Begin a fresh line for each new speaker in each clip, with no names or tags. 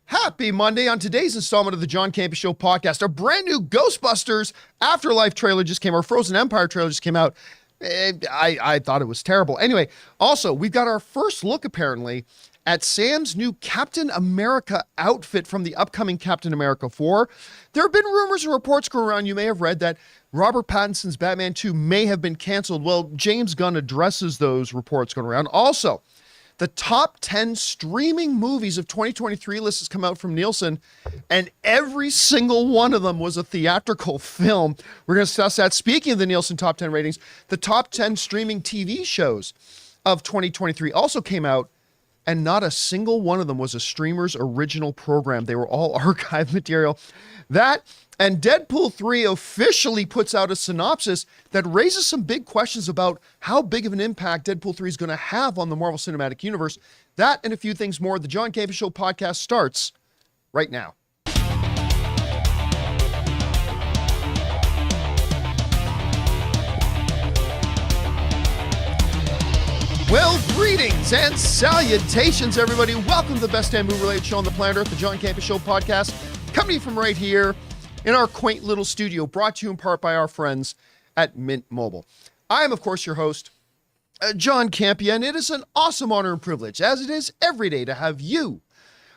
Happy Monday. On today's installment of the John Campea Show podcast, a brand new Ghostbusters Afterlife trailer just came out. Frozen Empire trailer just came out. I thought it was terrible. Anyway, also, we've got our first look, apparently, at Sam's new Captain America outfit from the upcoming Captain America 4. There have been rumors and reports going around. You may have read that Robert Pattinson's Batman 2 may have been canceled. Well, James Gunn addresses those reports going around. Also, the top 10 streaming movies of 2023 list has come out from Nielsen, and every single one of them was a theatrical film. We're going to discuss that. Speaking of the Nielsen top 10 ratings, the top 10 streaming TV shows of 2023 also came out, and not a single one of them was a streamer's original program. They were all archive material. That and Deadpool 3 officially puts out a synopsis that raises some big questions about how big of an impact Deadpool 3 is going to have on the Marvel Cinematic Universe. That and a few things more. The John Campea Show podcast starts right now. Well, greetings and salutations, everybody. Welcome to the best damn movie-related show on the planet Earth, the John Campea Show podcast, coming from right here in our quaint little studio, brought to you in part by our friends at Mint Mobile. I am, of course, your host, John Campea, and it is an awesome honor and privilege, as it is every day, to have you,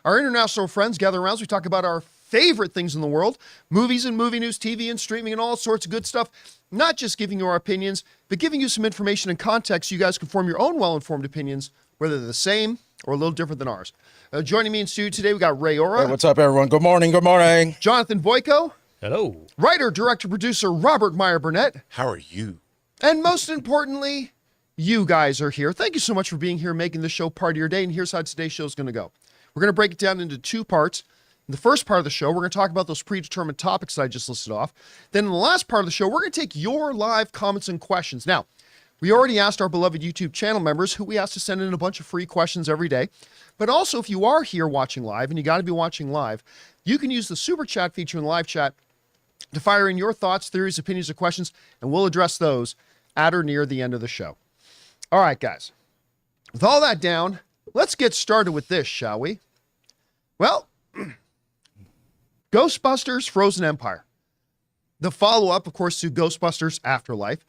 our international friends, gather around as we talk about our favorite things in the world, movies and movie news, TV and streaming, and all sorts of good stuff. Not just giving you our opinions, but giving you some information and context so you guys can form your own well-informed opinions, whether they're the same or a little different than ours. Joining me in studio today, we got Ray Ora.
Hey, what's up, everyone? Good morning. Good morning.
Jonathan Voico.
Hello.
Writer, director, producer Robert Meyer-Burnett.
How are you?
And most importantly, you guys are here. Thank you so much for being here, making this show part of your day. And here's how today's show is going to go. We're going to break it down into two parts. In the first part of the show, we're going to talk about those predetermined topics that I just listed off. Then in the last part of the show, we're going to take your live comments and questions. Now, we already asked our beloved YouTube channel members, who we asked to send in a bunch of free questions every day. But also, if you are here watching live, and you got to be watching live, you can use the super chat feature in the live chat to fire in your thoughts, theories, opinions, or questions, and we'll address those at or near the end of the show. All right, guys. With all that down, let's get started with this, shall we? Well, Ghostbusters Frozen Empire. The follow-up, of course, to Ghostbusters Afterlife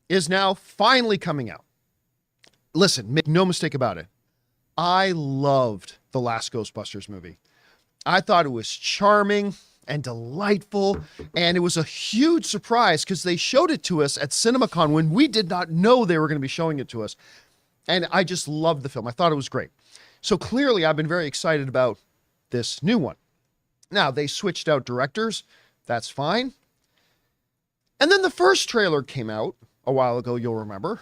is now finally coming out. Listen, make no mistake about it. I loved the last Ghostbusters movie. I thought it was charming and delightful, and it was a huge surprise because they showed it to us at CinemaCon when we did not know they were going to be showing it to us. And I just loved the film. I thought it was great. So clearly, I've been very excited about this new one. Now, they switched out directors. That's fine. And then the first trailer came out a while ago, you'll remember.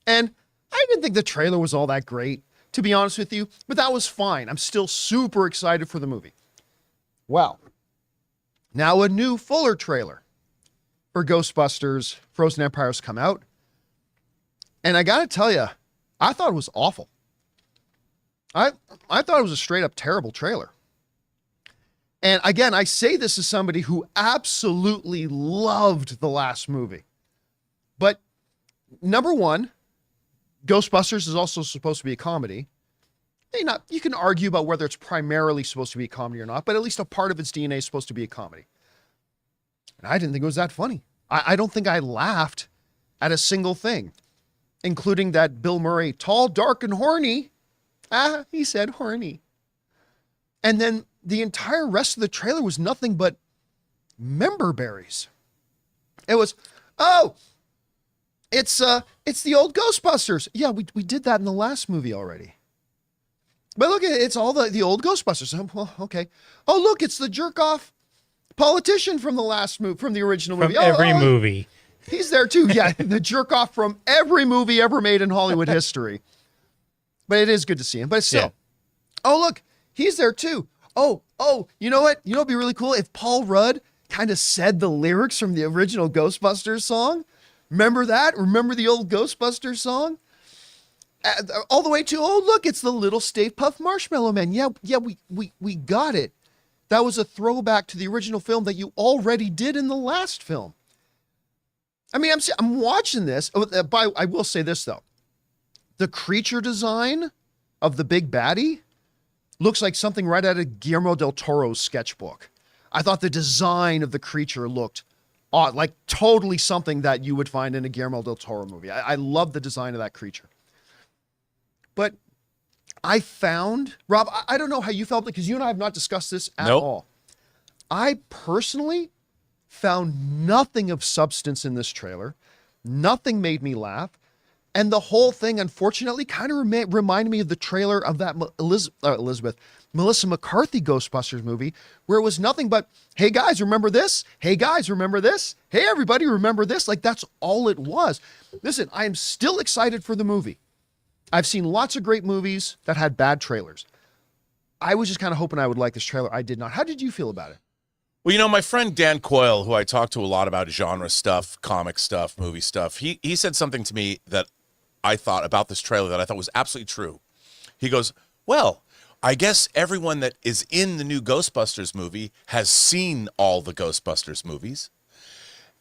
And I didn't think the trailer was all that great, to be honest with you, but that was fine. I'm still super excited for the movie. Well, now a new fuller trailer for Ghostbusters Frozen Empire has come out. And I got to tell you, I thought it was awful. I thought it was a straight up terrible trailer. And again, I say this as somebody who absolutely loved the last movie. But number one, Ghostbusters is also supposed to be a comedy. You can argue about whether it's primarily supposed to be a comedy or not, but at least a part of its DNA is supposed to be a comedy. And I didn't think it was that funny. I don't think I laughed at a single thing, including that Bill Murray, tall, dark, and horny. He said horny. And then the entire rest of the trailer was nothing but member berries. It was, it's the old Ghostbusters. Yeah, we did that in the last movie already. But look, it's all the old Ghostbusters. Well, okay. Oh, look, it's the jerk-off politician from the last movie, from the original movie.
From every movie.
He's there too. Yeah, the jerk-off from every movie ever made in Hollywood history. But it is good to see him. But still, yeah. Oh, look, he's there too. Oh, you know what? You know what'd be really cool? If Paul Rudd kind of said the lyrics from the original Ghostbusters song. Remember that? Remember the old Ghostbusters song? All the way to, oh, look, it's the little Stay Puft Marshmallow Man. Yeah, we got it. That was a throwback to the original film that you already did in the last film. I mean, I'm watching this. I will say this, though. The creature design of the big baddie looks like something right out of Guillermo del Toro's sketchbook. I thought the design of the creature looked odd, like totally something that you would find in a Guillermo del Toro movie. I love the design of that creature. But I found, Rob, I don't know how you felt, because you and I have not discussed this at all. I personally found nothing of substance in this trailer. Nothing made me laugh. And the whole thing, unfortunately, kind of reminded me of the trailer of that Melissa McCarthy Ghostbusters movie, where it was nothing but, hey guys, remember this? Hey guys, remember this? Hey everybody, remember this? Like, that's all it was. Listen, I am still excited for the movie. I've seen lots of great movies that had bad trailers. I was just kind of hoping I would like this trailer. I did not. How did you feel about it?
Well, you know, my friend Dan Coyle, who I talk to a lot about genre stuff, comic stuff, movie stuff, he said something to me that I thought about this trailer that I thought was absolutely true. He goes, well, I guess everyone that is in the new Ghostbusters movie has seen all the Ghostbusters movies.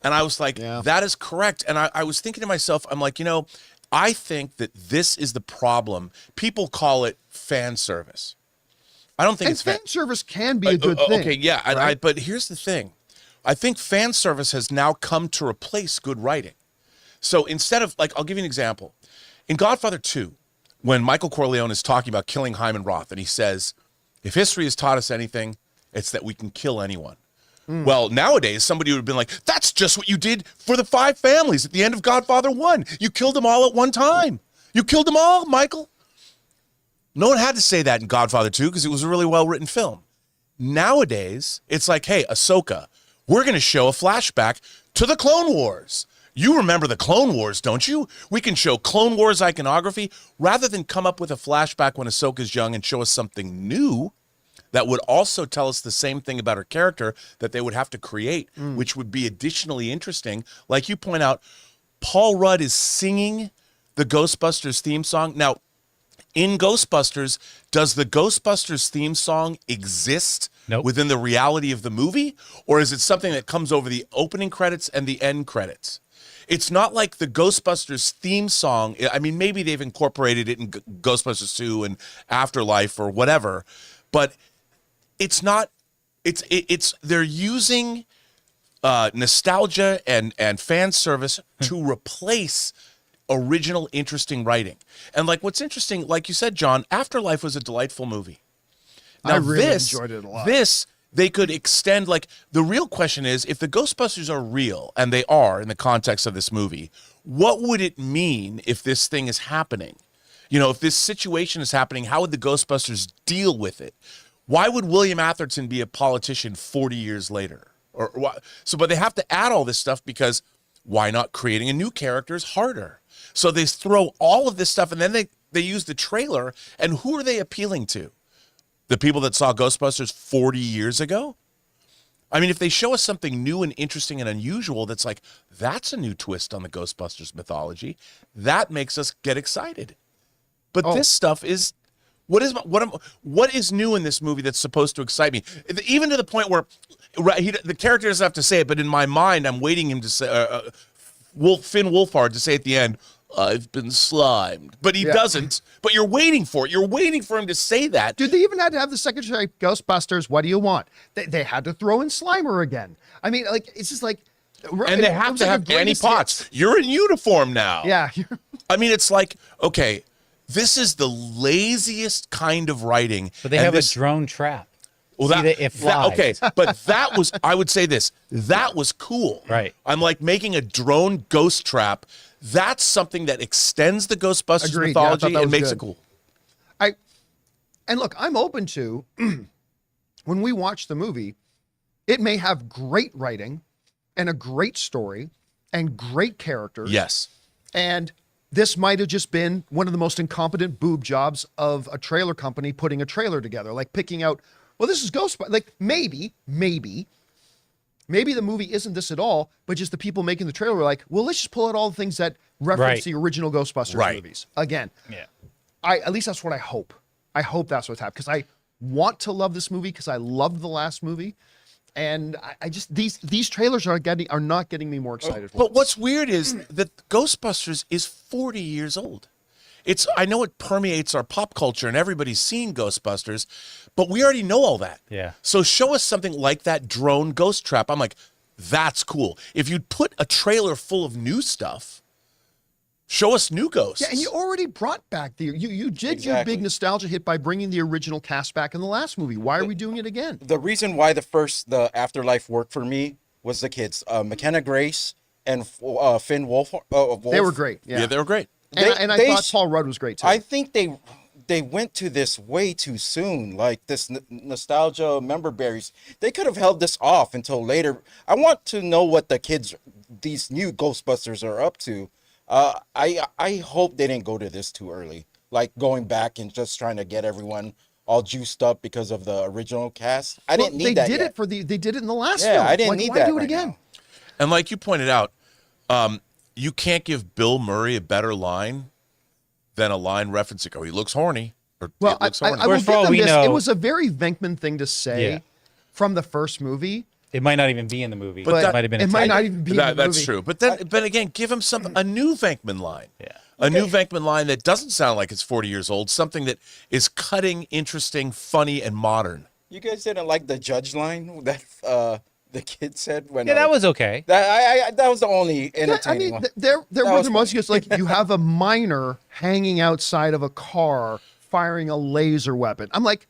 And I was like, that is correct. And I was thinking to myself, I'm like, you know, I think that this is the problem. People call it fan service. I don't think
and
it's
fan service can be a good thing.
Okay, yeah, right? But here's the thing. I think fan service has now come to replace good writing. So instead of, like, I'll give you an example. In Godfather 2, when Michael Corleone is talking about killing Hyman Roth, and he says, if history has taught us anything, it's that we can kill anyone. Well, nowadays, somebody would have been like, that's just what you did for the 5 families at the end of Godfather 1. You killed them all at one time. You killed them all, Michael. No one had to say that in Godfather 2 because it was a really well-written film. Nowadays, it's like, hey, Ahsoka, we're going to show a flashback to the Clone Wars. You remember the Clone Wars, don't you? We can show Clone Wars iconography rather than come up with a flashback when Ahsoka's young and show us something new that would also tell us the same thing about her character that they would have to create, which would be additionally interesting. Like you point out, Paul Rudd is singing the Ghostbusters theme song. Now, in Ghostbusters, does the Ghostbusters theme song exist within the reality of the movie? Or is it something that comes over the opening credits and the end credits? It's not like the Ghostbusters theme song. I mean, maybe they've incorporated it in Ghostbusters 2 and Afterlife or whatever, but it's not, they're using nostalgia and fan service to replace original interesting writing. And like what's interesting, like you said, John, Afterlife was a delightful movie. Now,
I really enjoyed it a lot.
This, they could extend, like, the real question is, if the Ghostbusters are real, and they are in the context of this movie, what would it mean if this thing is happening? You know, if this situation is happening, how would the Ghostbusters deal with it? Why would William Atherton be a politician 40 years later? Or why? So, but they have to add all this stuff because why not creating a new character is harder? So they throw all of this stuff, and then they use the trailer, and who are they appealing to? The people that saw Ghostbusters 40 years ago? I mean, if they show us something new and interesting and unusual that's like, that's a new twist on the Ghostbusters mythology, that makes us get excited. But this stuff is, what is new in this movie that's supposed to excite me? Even to the point where the character doesn't have to say it, but in my mind, I'm waiting him to say, Finn Wolfhard to say at the end, I've been slimed. But he doesn't. But you're waiting for it. You're waiting for him to say that.
Dude, they even had to have the Secretary of Ghostbusters, what do you want? They had to throw in Slimer again. I mean, like, it's just like...
And they have to have Annie Potts. You're in uniform now.
Yeah.
I mean, it's like, okay, this is the laziest kind of writing.
But they have a drone trap.
Well, okay, but that was, I would say this, that was cool.
Right.
I'm like making a drone ghost trap. That's something that extends the Ghostbusters mythology and makes it cool.
And look, I'm open to, when we watch the movie, it may have great writing and a great story and great characters.
Yes.
And this might have just been one of the most incompetent boob jobs of a trailer company putting a trailer together, like picking out, well, this is Ghostbusters. Like, maybe the movie isn't this at all, but just the people making the trailer were like, well, let's just pull out all the things that reference the original Ghostbusters movies. Again, at least that's what I hope. I hope that's what's happening, because I want to love this movie because I loved the last movie. And I just, these trailers are not getting me more excited.
But what's weird is that Ghostbusters is 40 years old. I know it permeates our pop culture and everybody's seen Ghostbusters, but we already know all that.
Yeah.
So show us something like that drone ghost trap. I'm like, that's cool. If you put a trailer full of new stuff, show us new ghosts.
Yeah, and you already brought back you did your big nostalgia hit by bringing the original cast back in the last movie. Why are we doing it again?
The reason why the Afterlife worked for me was the kids, McKenna Grace and Finn Wolf.
They were great.
Yeah, they were great.
And I thought Paul Rudd was great too.
I think they went to this way too soon, like this nostalgia member berries. They could have held this off until later. I want to know what the kids, these new Ghostbusters, are up to. I hope they didn't go to this too early, like going back and just trying to get everyone all juiced up because of the original cast. I didn't need that.
They did it in the last
Yeah,
film.
I didn't need
why
that
do it
right
again?
now.
And like you pointed out, you can't give Bill Murray a better line than a line referencing, oh, he looks horny. Or
Well,
it looks
I
horny.
will
Whereas
give
for all
them
we
this.
know-
It was a very Venkman thing to say
Yeah.
from the first movie.
It might not even be in the movie.
But
It might have been.
It
a
might
take.
not even be in the
That's
movie.
true. But then, but again, give him a new Venkman line.
Yeah.
A new Venkman line that doesn't sound like it's 40 years old. Something that is cutting, interesting, funny, and modern.
You guys didn't like the judge line that the kid said when?
Yeah, that was okay.
that was the only
Yeah,
entertaining
I mean,
one.
there were
was
the most just like you have a miner hanging outside of a car firing a laser weapon. I'm like,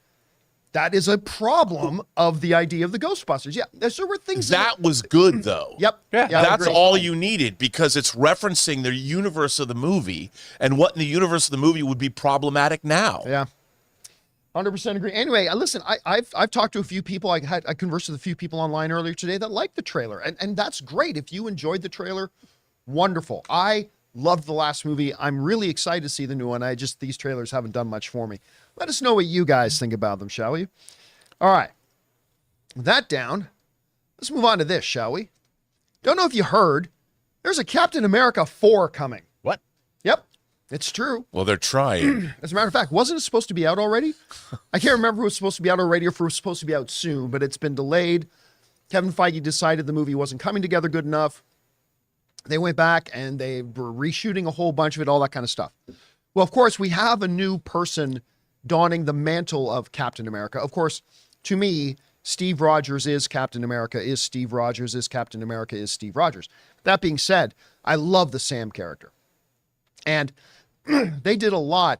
that is a problem of the idea of the Ghostbusters. Yeah, there were things
That was good, though.
Yep.
Yeah.
I
That's
agree.
all you needed because it's referencing the universe of the movie and what in the universe of the movie would be problematic now.
Yeah. 100% agree. Anyway, listen, I've talked to a few people. I conversed with a few people online earlier today that liked the trailer, and that's great. If you enjoyed the trailer, wonderful. I loved the last movie. I'm really excited to see the new one. These trailers haven't done much for me. Let us know what you guys think about them, shall we? All right. With that down, let's move on to this, shall we? Don't know if you heard, there's a Captain America 4 coming.
What?
Yep, it's true.
Well, they're trying.
As a matter of fact, wasn't it supposed to be out already? I can't remember if it was supposed to be out already or if it was supposed to be out soon, but it's been delayed. Kevin Feige decided the movie wasn't coming together good enough. They went back and they were reshooting a whole bunch of it, all that kind of stuff. Well, of course, we have a new person donning the mantle of Captain America. Of course, to me, Steve Rogers is Captain America, is Steve Rogers, is Captain America, is Steve Rogers. That being said, I love the Sam character. And they did a lot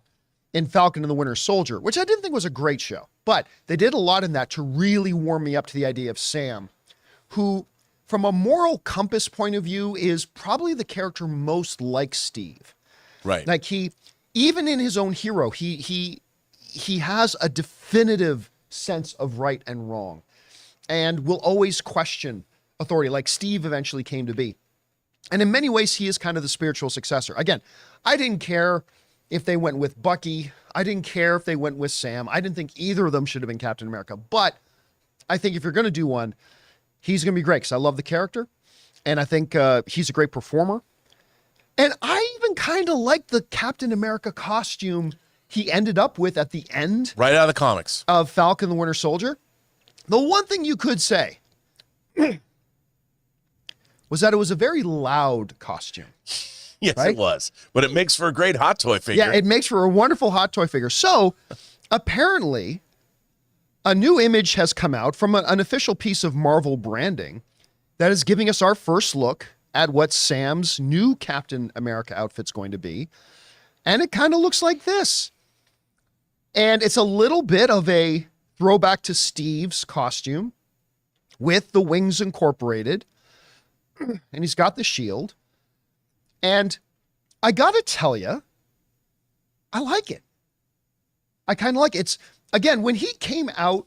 in Falcon and the Winter Soldier, which I didn't think was a great show, but they did a lot in that to really warm me up to the idea of Sam, who, from a moral compass point of view, is probably the character most like Steve.
Right.
Like even in his own hero, he has a definitive sense of right and wrong and will always question authority, like Steve eventually came to be. And in many ways, he is kind of the spiritual successor. Again, I didn't care if they went with Bucky. I didn't care if they went with Sam. I didn't think either of them should have been Captain America. But I think if you're going to do one, he's going to be great because I love the character. And I think he's a great performer. And I even kind of like the Captain America costume he ended up with at the end
Right out of the comics.
of Falcon the Winter Soldier. The one thing you could say was that it was a very loud costume.
Yes,
Right?
it was. But it makes for a great hot toy figure.
Yeah, it makes for a wonderful hot toy figure. So apparently a new image has come out from an official piece of Marvel branding that is giving us our first look at what Sam's new Captain America outfit's going to be. And it kind of looks like this. And it's a little bit of a throwback to Steve's costume with the wings incorporated. And he's got the shield. And I got to tell you, I like it. I kind of like it. It's, again, when he came out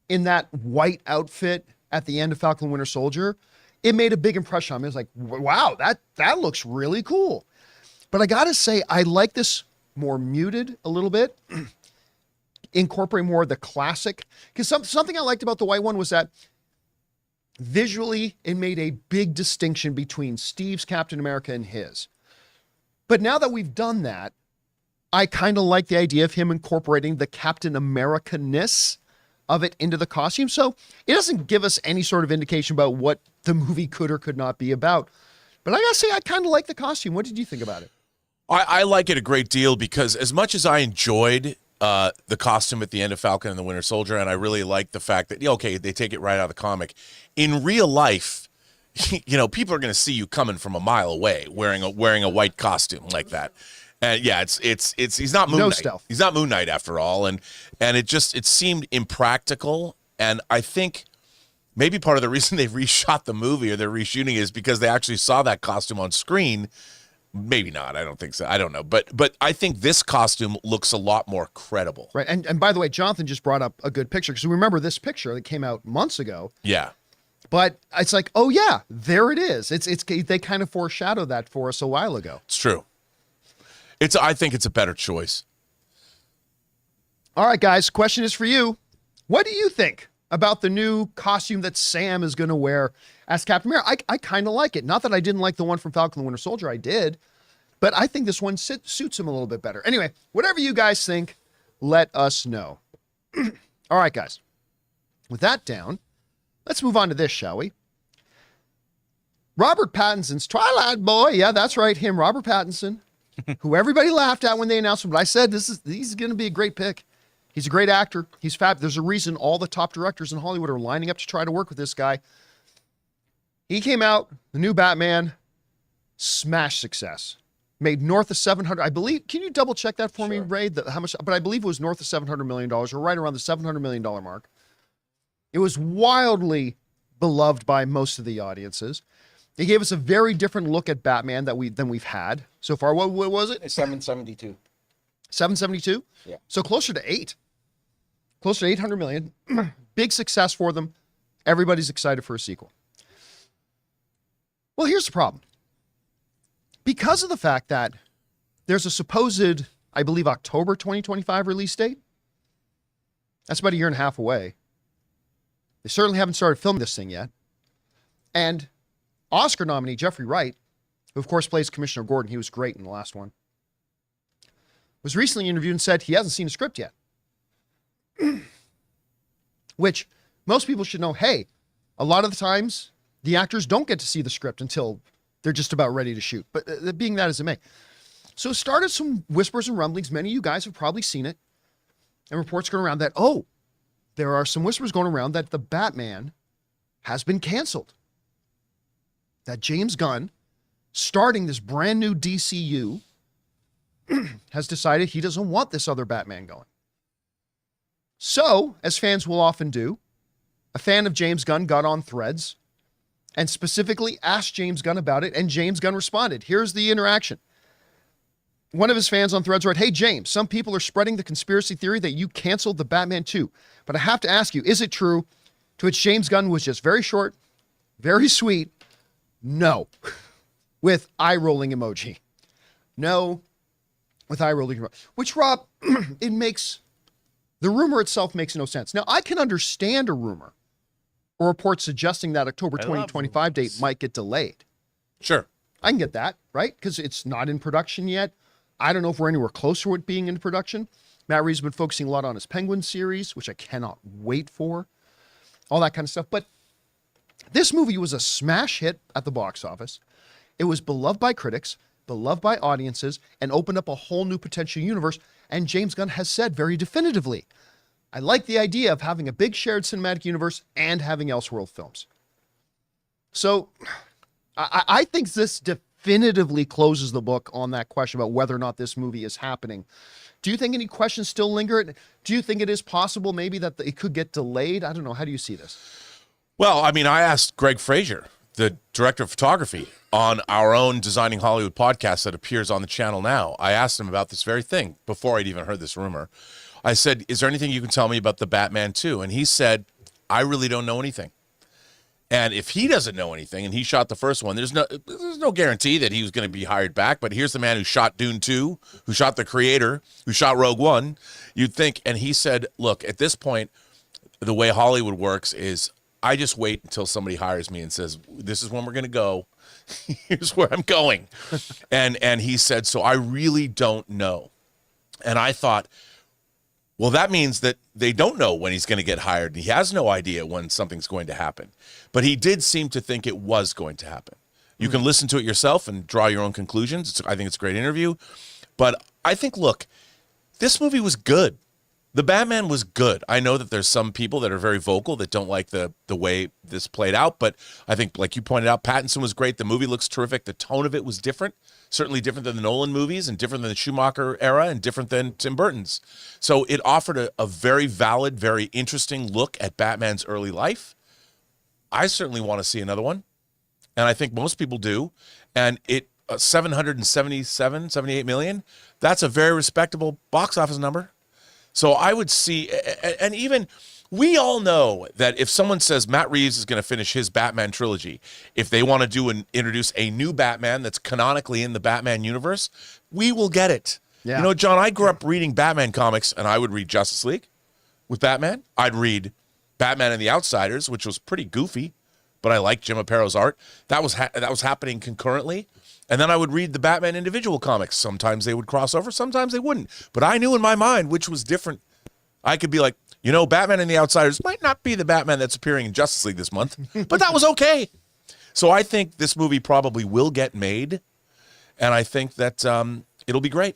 in that white outfit at the end of Falcon and Winter Soldier, it made a big impression on me. It was like, wow, that looks really cool. But I got to say, I like this more muted a little bit, incorporate more of the classic. Because something I liked about the white one was that visually, it made a big distinction between Steve's Captain America and his. But now that we've done that, I kind of like the idea of him incorporating the Captain America-ness of it into the costume. So it doesn't give us any sort of indication about what the movie could or could not be about. But I gotta say, I kind of like the costume. What did you think about it?
I like it a great deal because as much as I enjoyed the costume at the end of Falcon and the Winter Soldier, and I really like the fact that, okay, they take it right out of the comic. In real life, people are going to see you coming from a mile away wearing a white costume like that. And yeah, it's he's not Moon
No
Knight.
stealth.
He's not Moon Knight after all, and it seemed impractical. And I think maybe part of the reason they reshot the movie or they're reshooting is because they actually saw that costume on screen. Maybe not. I don't think so. I don't know. But I think this costume looks a lot more credible.
Right. And by the way, Jonathan just brought up a good picture because remember this picture that came out months ago.
Yeah.
But it's like, oh yeah, there it is. It's they kind of foreshadowed that for us a while ago.
It's true. I think it's a better choice.
All right, guys, question is for you. What do you think about the new costume that Sam is going to wear as Captain America? I kind of like it. Not that I didn't like the one from Falcon and the Winter Soldier. I did. But I think this one suits him a little bit better. Anyway, whatever you guys think, let us know. All right, guys. With that down, let's move on to this, shall we? Robert Pattinson's Twilight Boy. Yeah, that's right. Him, Robert Pattinson, who everybody laughed at when they announced him. But I said, he's going to be a great pick. He's a great actor. He's fab. There's a reason all the top directors in Hollywood are lining up to try to work with this guy. He came out, the new Batman, smash success. Made north of 700, I believe. Can you double check that for me, Ray? How much? But I believe it was north of $700 million, or right around the $700 million mark. It was wildly beloved by most of the audiences. It gave us a very different look at Batman than we've had so far. What was it?
It's 772.
772?
Yeah.
So closer to 8. Closer to 800 million. Big success for them. Everybody's excited for a sequel. Well, here's the problem. Because of the fact that there's a supposed, I believe, October 2025 release date, that's about a year and a half away. They certainly haven't started filming this thing yet. And Oscar nominee Jeffrey Wright, who of course plays Commissioner Gordon, he was great in the last one, was recently interviewed and said he hasn't seen a script yet. Which most people should know, hey, a lot of the times the actors don't get to see the script until they're just about ready to shoot. But being that as it may. So it started some whispers and rumblings. Many of you guys have probably seen it. And reports going around that, there are some whispers going around that the Batman has been canceled. That James Gunn, starting this brand new DCU, has decided he doesn't want this other Batman going. So, as fans will often do, a fan of James Gunn got on Threads and specifically asked James Gunn about it, and James Gunn responded. Here's the interaction. One of his fans on Threads wrote, "Hey, James, some people are spreading the conspiracy theory that you canceled the Batman 2. But I have to ask you, is it true?" To which James Gunn was just very short, very sweet, no, with eye-rolling emoji. No, with eye-rolling emoji. Which, Rob, the rumor itself makes no sense. Now, I can understand a rumor or report suggesting that October 2025 date might get delayed.
Sure.
I can get that, right? Because it's not in production yet. I don't know if we're anywhere close to it being in production. Matt Reeves has been focusing a lot on his Penguin series, which I cannot wait for. All that kind of stuff. But this movie was a smash hit at the box office. It was beloved by critics, beloved by audiences, and opened up a whole new potential universe. And James Gunn has said very definitively, I like the idea of having a big shared cinematic universe and having Elseworld films. So I think this definitively closes the book on that question about whether or not this movie is happening. Do you think any questions still linger? Do you think it is possible maybe that it could get delayed? I don't know. How do you see this?
Well, I mean, I asked Greg Fraser, the director of photography, on our own Designing Hollywood podcast that appears on the channel now. I asked him about this very thing before I'd even heard this rumor. I said, is there anything you can tell me about the Batman 2? And he said, I really don't know anything. And if he doesn't know anything and he shot the first one, there's no guarantee that he was going to be hired back. But here's the man who shot Dune 2, who shot The Creator, who shot Rogue One. You'd think, and he said, look, at this point, the way Hollywood works is I just wait until somebody hires me and says, this is when we're going to go. Here's where I'm going. And he said, so I really don't know. And I thought, well, that means that they don't know when he's going to get hired. He has no idea when something's going to happen. But he did seem to think it was going to happen. You can listen to it yourself and draw your own conclusions. I think it's a great interview. But I think, look, this movie was good. The Batman was good. I know that there's some people that are very vocal that don't like the way this played out, but I think, like you pointed out, Pattinson was great. The movie looks terrific. The tone of it was different, certainly different than the Nolan movies and different than the Schumacher era and different than Tim Burton's. So it offered a very valid, very interesting look at Batman's early life. I certainly want to see another one, and I think most people do. And it 78 million, that's a very respectable box office number. So I would see, and even we all know that if someone says Matt Reeves is going to finish his Batman trilogy, if they want to introduce a new Batman that's canonically in the Batman universe, we will get it.
Yeah.
You know, John, I grew up reading Batman comics, and I would read Justice League with Batman. I'd read Batman and the Outsiders, which was pretty goofy, but I liked Jim Apato's art. That was happening concurrently. And then I would read the Batman individual comics. Sometimes they would cross over, sometimes they wouldn't. But I knew in my mind which was different. I could be like, you know, Batman and the Outsiders might not be the Batman that's appearing in Justice League this month, but that was okay. So I think this movie probably will get made, and I think that it'll be great.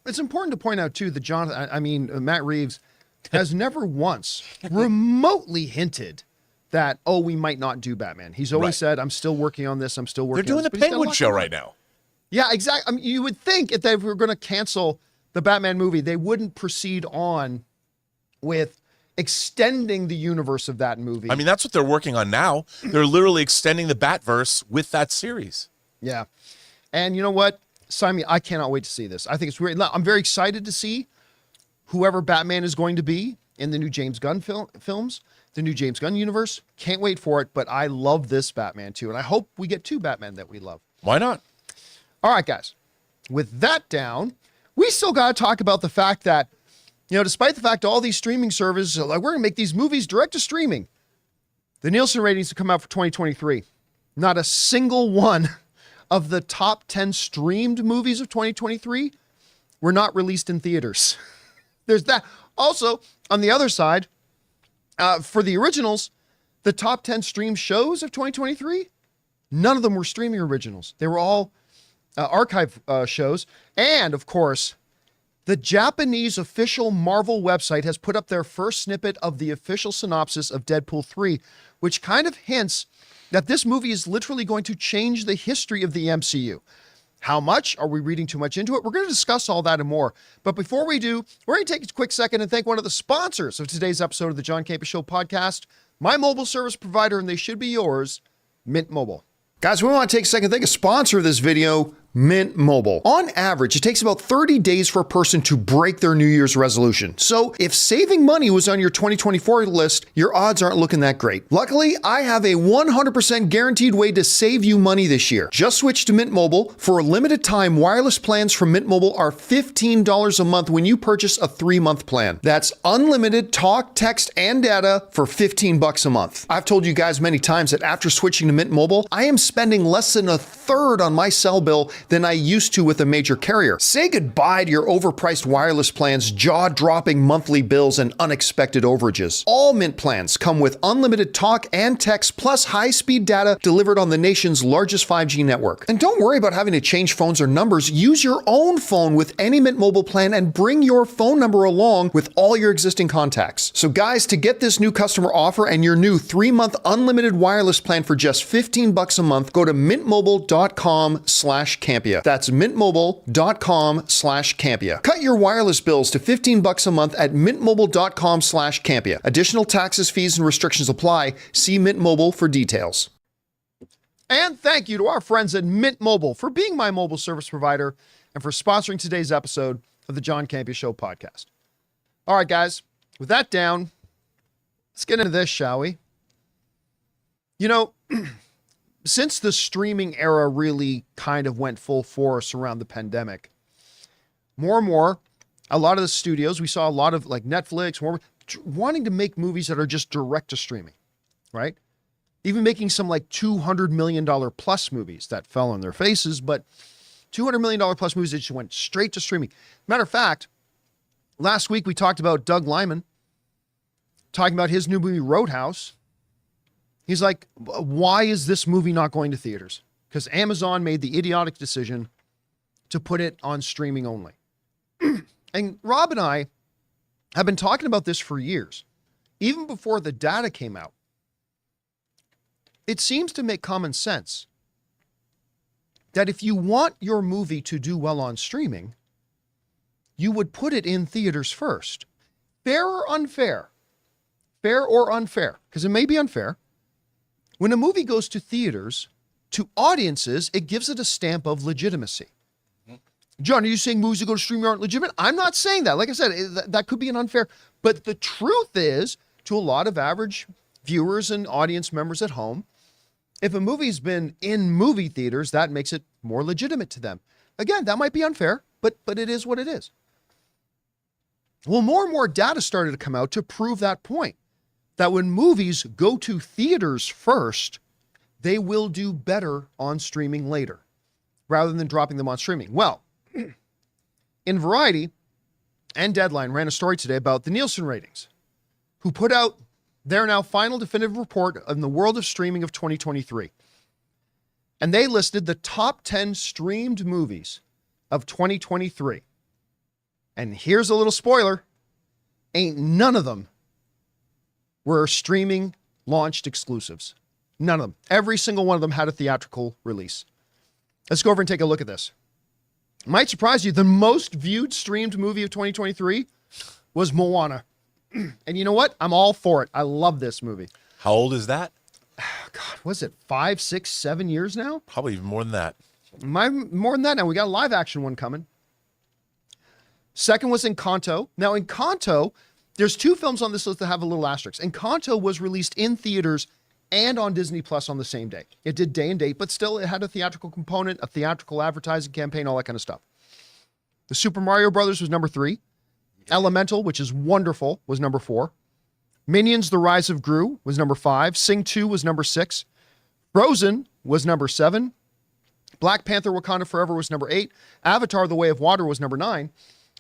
It's important to point out, too, that Matt Reeves has never once remotely hinted that, we might not do Batman. He's always said, I'm still working on this, I'm still working on this.
They're doing the Penguin show right now.
Yeah, exactly. I mean, you would think if they were going to cancel the Batman movie, they wouldn't proceed on with extending the universe of that movie.
I mean, that's what they're working on now. They're literally extending the Batverse with that series.
Yeah. And you know what? Simon, I cannot wait to see this. I think it's weird. I'm very excited to see whoever Batman is going to be in the new James Gunn films. The new James Gunn universe. Can't wait for it, but I love this Batman too, and I hope we get two Batman that we love.
Why not?
All right, guys. With that down, we still got to talk about the fact that, you know, despite the fact all these streaming services are like, we're going to make these movies direct to streaming, the Nielsen ratings have come out for 2023. Not a single one of the top 10 streamed movies of 2023 were not released in theaters. There's that. Also, on the other side, for the originals, the top 10 stream shows of 2023, none of them were streaming originals. They were all archive shows. And, of course, the Japanese official Marvel website has put up their first snippet of the official synopsis of Deadpool 3, which kind of hints that this movie is literally going to change the history of the MCU. How much? Are we reading too much into it? We're going to discuss all that and more. But before we do, we're going to take a quick second and thank one of the sponsors of today's episode of the John Campea Show podcast, my mobile service provider, and they should be yours, Mint Mobile. Guys, we want to take a second and thank a sponsor of this video, Mint Mobile. On average, it takes about 30 days for a person to break their New Year's resolution. So if saving money was on your 2024 list, your odds aren't looking that great. Luckily, I have a 100% guaranteed way to save you money this year. Just switch to Mint Mobile. For a limited time, wireless plans from Mint Mobile are $15 a month when you purchase a 3-month plan. That's unlimited talk, text, and data for $15 a month. I've told you guys many times that after switching to Mint Mobile, I am spending less than a third on my cell bill than I used to with a major carrier. Say goodbye to your overpriced wireless plans, jaw-dropping monthly bills, and unexpected overages. All Mint plans come with unlimited talk and text plus high-speed data delivered on the nation's largest 5G network. And don't worry about having to change phones or numbers. Use your own phone with any Mint Mobile plan and bring your phone number along with all your existing contacts. So guys, to get this new customer offer and your new 3-month unlimited wireless plan for just $15 a month, go to mintmobile.com/Campea. That's mintmobile.com/Campea. Cut your wireless bills to $15 a month at mintmobile.com/Campea. Additional taxes, fees, and restrictions apply. See Mint Mobile for details. And thank you to our friends at Mint Mobile for being my mobile service provider and for sponsoring today's episode of the John Campea Show podcast. All right, guys, with that down, let's get into this, shall we? You know, since the streaming era really kind of went full force around the pandemic, more and more, a lot of the studios, we saw a lot of like Netflix, more wanting to make movies that are just direct to streaming, right? Even making some like $200 million plus movies that fell on their faces, but $200 million plus movies that just went straight to streaming. Matter of fact, last week we talked about Doug Liman talking about his new movie Roadhouse. He's like, why is this movie not going to theaters? because Amazon made the idiotic decision to put it on streaming only. And Rob and I have been talking about this for years, even before the data came out. It seems to make common sense that if you want your movie to do well on streaming, you would put it in theaters first. Fair or unfair? Fair or unfair? Because it may be unfair. When a movie goes to theaters, to audiences, it gives it a stamp of legitimacy. John, are you saying movies that go to streaming aren't legitimate? I'm not saying that. Like I said, that could be an unfair. But the truth is, to a lot of average viewers and audience members at home, if a movie's been in movie theaters, that makes it more legitimate to them. Again, that might be unfair, but it is what it is. Well, more and more data started to come out to prove that point, that when movies go to theaters first, they will do better on streaming later, rather than dropping them on streaming. Well, in Variety and Deadline ran a story today about the Nielsen ratings, who put out their now final definitive report on the world of streaming of 2023. And they listed the top 10 streamed movies of 2023. And here's a little spoiler. Ain't none of them were streaming launched exclusives. None of them. Every single one of them had a theatrical release. Let's go over and take a look at this. Might surprise you, the most viewed streamed movie of 2023 was Moana. And you know what? I'm all for it. I love this movie.
How old is that?
God, was it 5, 6, 7 years now?
Probably even more than that.
More than that now. We got a live action one coming. Second was Encanto. Now, Encanto, there's 2 films on this list that have a little asterisk. Encanto was released in theaters and on Disney Plus on the same day. It did day and date, but still it had a theatrical component, a theatrical advertising campaign, all that kind of stuff. The Super Mario Brothers was number 3. Elemental, which is wonderful, was number 4. Minions: The Rise of Gru was number 5. Sing 2 was number 6. Frozen was number 7. Black Panther: Wakanda Forever was number 8. Avatar: The Way of Water was number 9.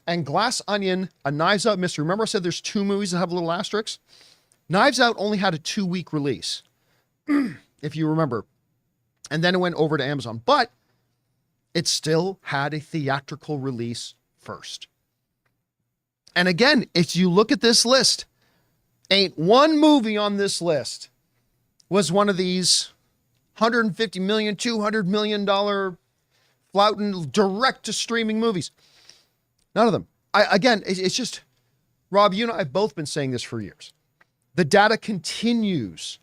And Glass Onion: A Knives Out Mystery. Remember I said there's 2 movies that have a little asterisk? Knives Out only had a 2-week release, if you remember. And then it went over to Amazon. But it still had a theatrical release first. And again, if you look at this list, ain't one movie on this list was one of these $150 million, $200 million flouting direct to streaming movies. None of them. It's just, Rob, you and I have both been saying this for years. The data continues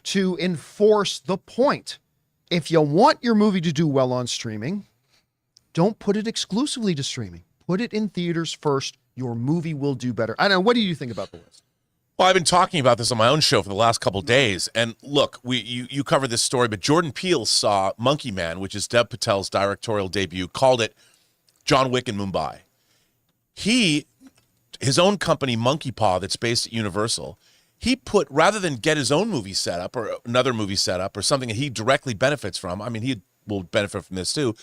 to enforce the point. If you want your movie to do well on streaming, don't put it exclusively to streaming. Put it in theaters first. Your movie will do better. I don't know. What do you think about the list?
Well, I've been talking about this on my own show for the last couple of days. And look, you covered this story, but Jordan Peele saw Monkey Man, which is Dev Patel's directorial debut, called it John Wick in Mumbai. His own company, Monkey Paw, that's based at Universal, he put, rather than get his own movie set up or another movie set up or something that he directly benefits from, I mean, he will benefit from this too,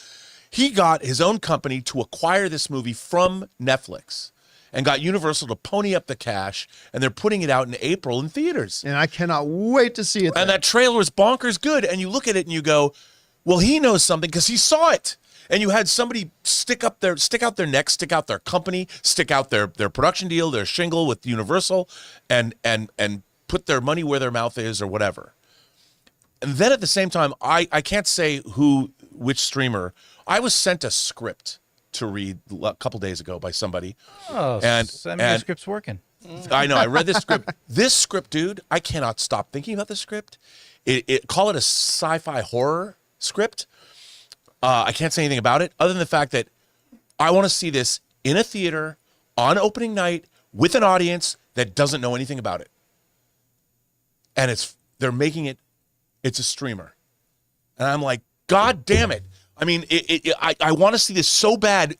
he got his own company to acquire this movie from Netflix and got Universal to pony up the cash, and they're putting it out in April in theaters.
And I cannot wait to see it.
And that trailer is bonkers good, and you look at it and you go, well, he knows something because he saw it. And you had somebody stick out their neck, stick out their company, stick out their production deal, their shingle with Universal, and put their money where their mouth is or whatever. And then at the same time, I can't say which streamer. I was sent a script to read a couple days ago by somebody.
Oh, and the script's working.
I know. I read this script. This script, dude, I cannot stop thinking about this script. Call it a sci-fi horror script. I can't say anything about it other than the fact that I want to see this in a theater on opening night with an audience that doesn't know anything about it. And they're making it's a streamer. And I'm like, God damn it. I mean, I want to see this so bad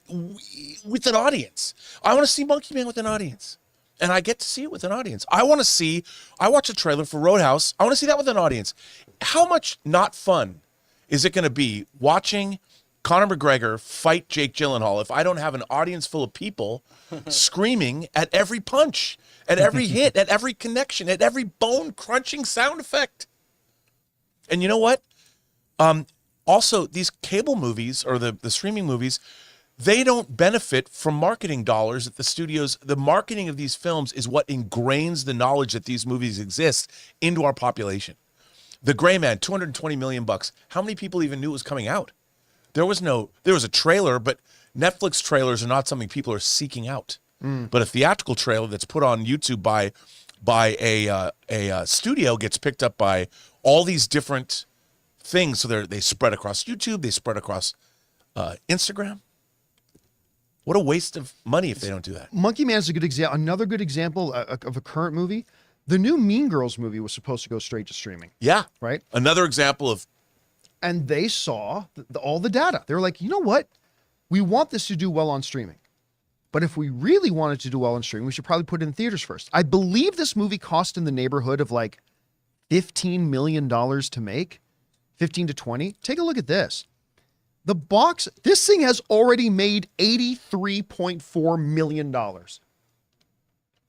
with an audience. I want to see Monkey Man with an audience. And I get to see it with an audience. I watch a trailer for Roadhouse. I want to see that with an audience. How much not fun is it going to be watching Conor McGregor fight Jake Gyllenhaal if I don't have an audience full of people screaming at every punch, at every hit, at every connection, at every bone-crunching sound effect? And you know what? also these cable movies or the streaming movies, they don't benefit from marketing dollars at the studios. The marketing of these films is what ingrains the knowledge that these movies exist into our population. The Gray Man, $220 million. How many people even knew it was coming out? There was a trailer, but Netflix trailers are not something people are seeking out. But a theatrical trailer that's put on YouTube by a studio gets picked up by all these different things. So they spread across YouTube, they spread across Instagram. What a waste of money if they don't do that.
Monkey Man is a good example. Another good example of a current movie. The new Mean Girls movie was supposed to go straight to streaming.
Yeah.
Right?
Another example of...
And they saw all the data. They were like, you know what? We want this to do well on streaming. But if we really wanted to do well on streaming, we should probably put it in theaters first. I believe this movie cost in the neighborhood of like $15 million to make. 15 to 20. Take a look at this. This thing has already made $83.4 million.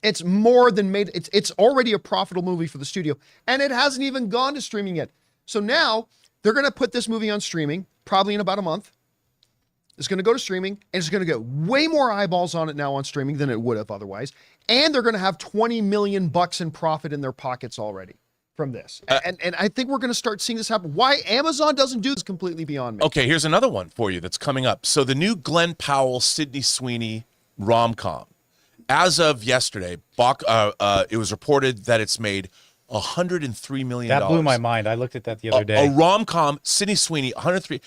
It's more than made. It's already a profitable movie for the studio, and it hasn't even gone to streaming yet. So now they're going to put this movie on streaming, probably in about a month. It's going to go to streaming, and it's going to get way more eyeballs on it now on streaming than it would have otherwise. And they're going to have $20 million in profit in their pockets already from this. And I think we're going to start seeing this happen. Why Amazon doesn't do this is completely beyond me.
Okay, here's another one for you that's coming up. So the new Glenn Powell, Sydney Sweeney rom-com. As of yesterday, it was reported that it's made $103 million.
That blew my mind. I looked at that the other day.
A rom-com, Sydney Sweeney, 103.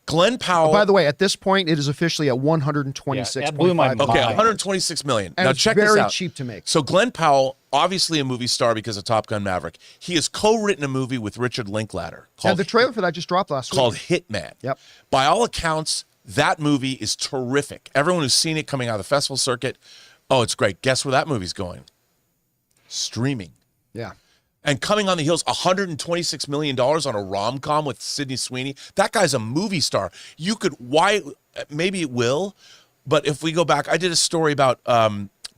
Glenn Powell.
By the way, at this point, it is officially at 126.
That blew my mind.
Okay, 126 million.
And
now
it's
check this out.
very cheap to make.
So Glenn Powell, obviously a movie star because of Top Gun Maverick. He has co-written a movie with Richard Linklater
And the trailer for that just dropped last week.
called Hitman.
Yep.
By all accounts, that movie is terrific. Everyone who's seen it coming out of the festival circuit, oh, it's great. Guess where that movie's going? Streaming.
Yeah.
And coming on the heels, $126 million on a rom-com with Sydney Sweeney. That guy's a movie star. Maybe it will, but if we go back, I did a story about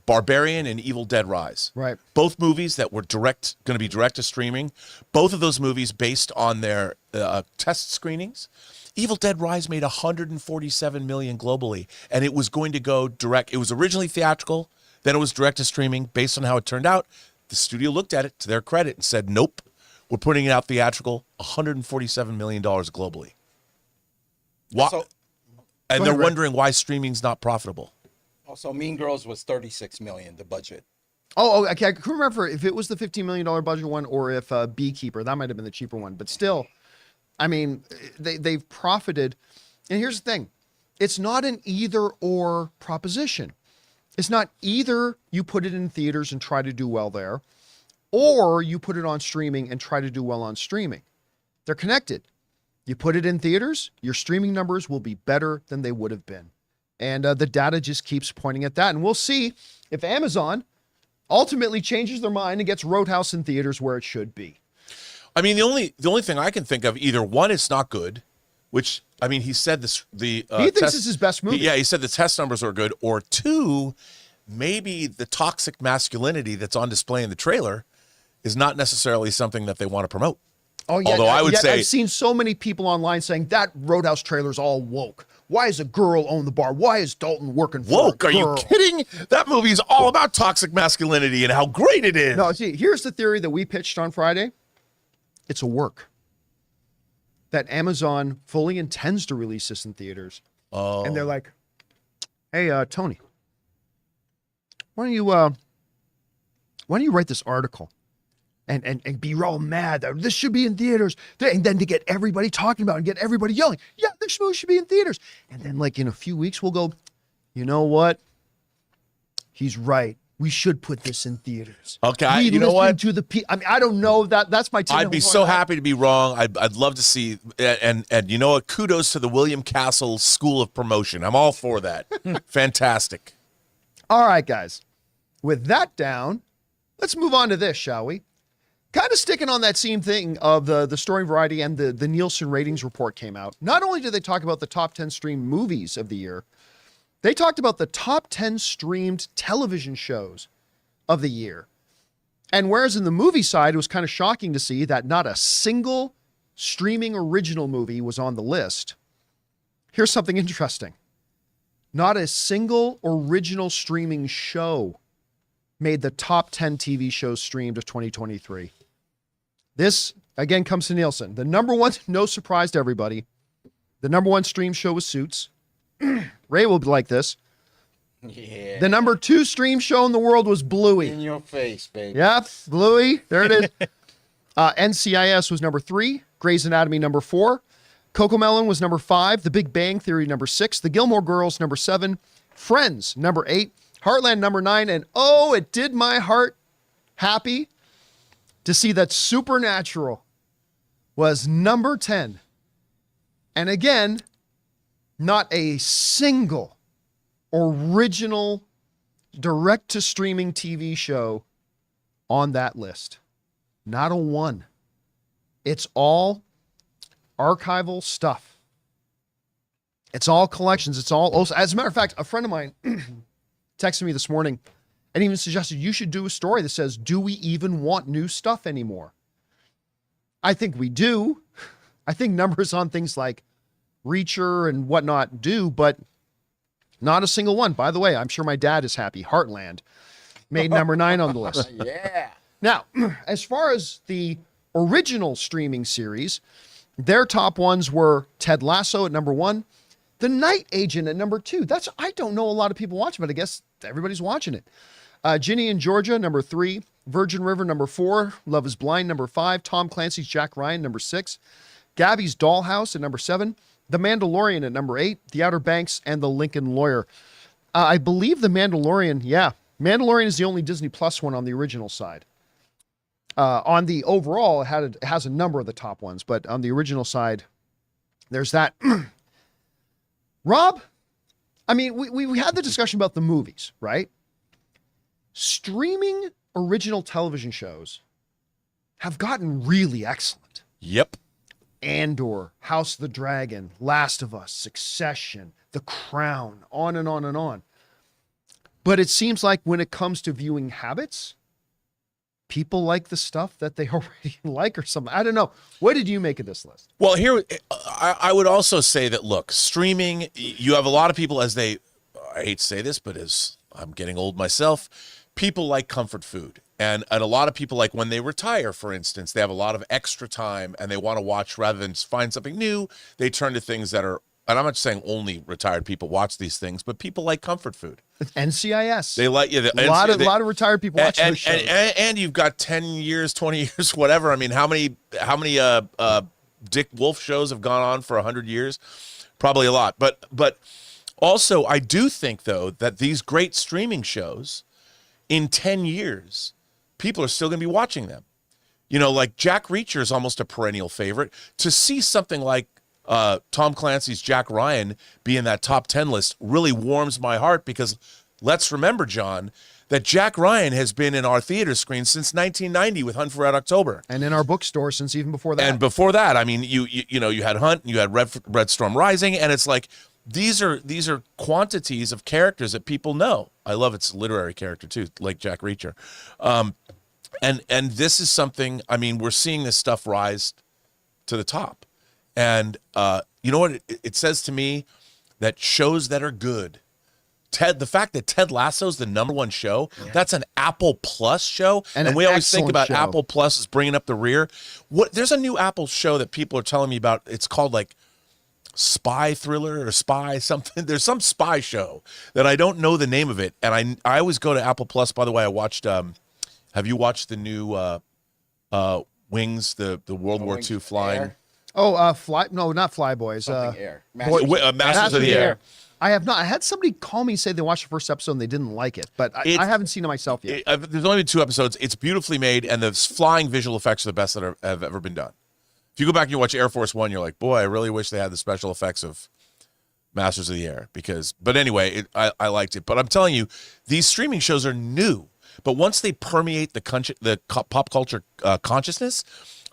Barbarian and Evil Dead Rise.
Right.
Both movies that were going to be direct to streaming. Both of those movies based on their test screenings. Evil Dead Rise made $147 million globally, and it was going to go direct. It was originally theatrical, then it was direct to streaming based on how it turned out. The studio looked at it, to their credit, and said, nope, we're putting it out theatrical, $147 million globally. And they're wondering why streaming's not profitable.
Also, Mean Girls was $36 million, the budget.
Oh, okay. I couldn't remember if it was the $15 million budget one or if Beekeeper. That might have been the cheaper one. But still, I mean, they've profited. And here's the thing. It's not an either-or proposition. It's not either you put it in theaters and try to do well there, or you put it on streaming and try to do well on streaming. They're connected. You put it in theaters, your streaming numbers will be better than they would have been. And the data just keeps pointing at that. And we'll see if Amazon ultimately changes their mind and gets Roadhouse in theaters where it should be.
I mean, the only thing I can think of, either one, it's not good, which, I mean, he said this. He
thinks this is his best movie.
He said the test numbers are good. Or two, maybe the toxic masculinity that's on display in the trailer is not necessarily something that they want to promote.
Oh, yeah.
Although I would say,
I've seen so many people online saying that Roadhouse trailer is all woke. Why is a girl own the bar? Why is Dalton working for
woke?
a
Are
girl?
you kidding? That movie is all about toxic masculinity and how great it is.
No, see, here's the theory that we pitched on Friday. It's a work. That Amazon fully intends to release this in theaters.
Oh.
And they're like, hey, Tony, why don't you write this article and be all mad that this should be in theaters, and then to get everybody talking about it and get everybody yelling, yeah, this movie should be in theaters. And then like in a few weeks, we'll go, you know what? He's right. We should put this in theaters.
Okay, you know what?
I mean, I don't know that. That's my.
I'd be so happy to be wrong. I'd love to see, and you know what? Kudos to the William Castle School of Promotion. I'm all for that. Fantastic.
All right, guys. With that down, let's move on to this, shall we? Kind of sticking on that same thing of the Story Variety and the Nielsen ratings report came out. Not only did they talk about the top 10 streamed movies of the year, they talked about the top 10 streamed television shows of the year. And whereas in the movie side, it was kind of shocking to see that not a single streaming original movie was on the list, here's something interesting. Not a single original streaming show made the top 10 TV shows streamed of 2023. This, again, comes to Nielsen. The number one, no surprise to everybody, the number one stream show was Suits. Ray will be like this.
Yeah.
The number 2 stream show in the world was Bluey.
In your face, baby.
Yep, Bluey. There it is. NCIS was number 3. Grey's Anatomy number 4. Cocomelon was number 5. The Big Bang Theory number 6. The Gilmore Girls number 7. Friends number 8. Heartland number 9. And oh, it did my heart happy to see that Supernatural was number 10. And again, not a single original direct-to-streaming TV show on that list. Not a one. It's all archival stuff. It's all collections. It's all, as a matter of fact, a friend of mine texted me this morning and even suggested you should do a story that says, do we even want new stuff anymore? I think we do. I think numbers on things like Reacher and whatnot do, but not a single one. By the way, I'm sure my dad is happy. Heartland made number 9 on the list.
Yeah.
Now, as far as the original streaming series, their top ones were Ted Lasso at number 1, The Night Agent at number 2. I don't know a lot of people watch, but I guess everybody's watching it. Ginny and Georgia, number 3. Virgin River, number 4. Love is Blind, number 5. Tom Clancy's Jack Ryan, number 6. Gabby's Dollhouse at number 7. The Mandalorian at number 8, The Outer Banks, and The Lincoln Lawyer. I believe The Mandalorian, Mandalorian is the only Disney Plus one on the original side. On the overall, it has a number of the top ones, but on the original side, there's that. Rob, I mean, we had the discussion about the movies, right? Streaming original television shows have gotten really excellent.
Yep.
Andor, House of the Dragon, Last of Us, Succession, The Crown, on and on and on. But it seems like when it comes to viewing habits, people like the stuff that they already like or something. I don't know. What did you make of this list?
Well, here, I would also say that, look, streaming, you have a lot of people I hate to say this, but as I'm getting old myself, people like comfort food. And a lot of people, like when they retire, for instance, they have a lot of extra time and they want to watch rather than find something new. They turn to things that are, and I'm not saying only retired people watch these things, but people like comfort food.
NCIS.
They like
a lot of retired people watch those shows.
And you've got 10 years, 20 years, whatever. I mean, how many Dick Wolf shows have gone on for 100 years? Probably a lot. But also, I do think though that these great streaming shows, in 10 years, people are still going to be watching them. You know, like Jack Reacher is almost a perennial favorite. To see something like Tom Clancy's Jack Ryan be in that top 10 list really warms my heart, because let's remember, John, that Jack Ryan has been in our theater screen since 1990 with Hunt for Red October.
And in our bookstore since even before that.
And before that, I mean, you had Hunt, and you had Red Storm Rising, and it's like, these are quantities of characters that people know. I love its literary character too, like Jack Reacher. And this is something, I mean, we're seeing this stuff rise to the top. And you know what it says to me? That shows that are good. The fact that Ted Lasso is the #1 show, that's an Apple Plus show. And we always think about Apple Plus as bringing up the rear. There's a new Apple show that people are telling me about. It's called like Spy Thriller or Spy something. There's some spy show that I don't know the name of it. And I always go to Apple Plus. By the way, I watched, have you watched the new Wings, the World War II flying?
Air?
Not Flyboys.
Air.
Masters of the Air.
I have not. I had somebody call me and say they watched the first episode and they didn't like it, but I haven't seen it myself yet.
There's only been 2 episodes. It's beautifully made, and the flying visual effects are the best that have ever been done. If you go back and you watch Air Force One, you're like, boy, I really wish they had the special effects of Masters of the Air. But anyway, I liked it. But I'm telling you, these streaming shows are new. But once they permeate the pop culture consciousness,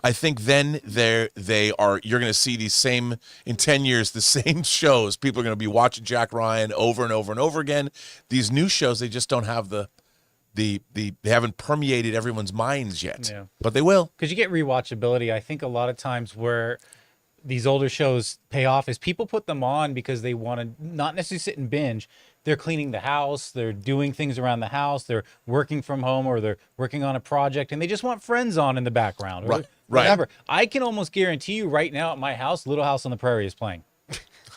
I think then you're going to see these same, in 10 years, the same shows. People are going to be watching Jack Ryan over and over and over again. These new shows, they just don't have the they haven't permeated everyone's minds yet.
Yeah.
But they will.
Because you get rewatchability. I think a lot of times where these older shows pay off is people put them on because they want to not necessarily sit and binge. They're cleaning the house, they're doing things around the house, they're working from home, or they're working on a project, and they just want Friends on in the background. Or
Right.
whatever. I can almost guarantee you right now at my house, Little House on the Prairie is playing.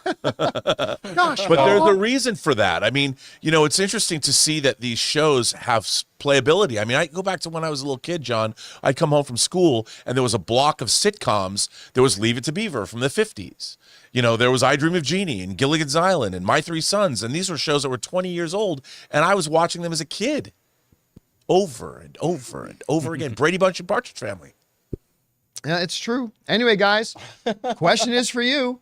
Gosh,
But there's a reason for that. I mean, it's interesting to see that these shows have playability. I mean, I go back to when I was a little kid, John. I'd come home from school, and there was a block of sitcoms. There was Leave It to Beaver from the 50s. There was I Dream of Jeannie and Gilligan's Island and My Three Sons. And these were shows that were 20 years old, and I was watching them as a kid over and over and over again. Brady Bunch and Partridge Family.
Yeah, it's true. Anyway, guys, question is for you.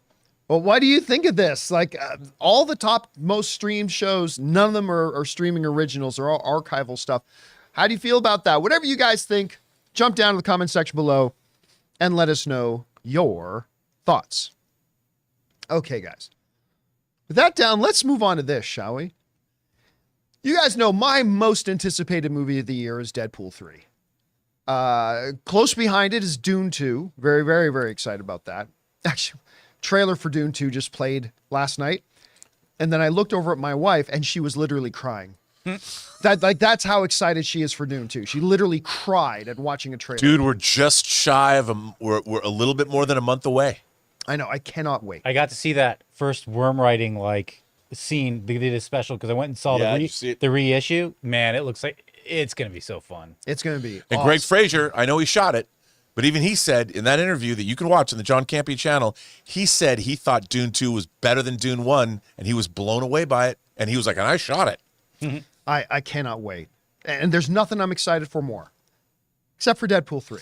Well, what do you think of this? Like all the top most streamed shows, none of them are streaming originals or all archival stuff. How do you feel about that? Whatever you guys think, jump down to the comment section below and let us know your thoughts. Okay, guys. With that down, let's move on to this, shall we? You guys know my most anticipated movie of the year is Deadpool 3. Close behind it is Dune 2. Very, very, very excited about that. Actually, trailer for Dune 2 just played last night. And then I looked over at my wife and she was literally crying. That's how excited she is for Dune 2. She literally cried at watching a trailer.
Dude, we're just shy of we're a little bit more than a month away.
I know. I cannot wait.
I got to see that first worm riding scene. They did a special because I went and saw the reissue. Man, it looks like it's going to be so fun.
It's going to be
And
awesome.
Greg Fraser, I know he shot it, but even he said in that interview that you can watch on the John Campea channel, he said he thought Dune 2 was better than Dune 1, and he was blown away by it. And he was like, and I shot it.
Mm-hmm.
I cannot wait. And there's nothing I'm excited for more, except for Deadpool 3.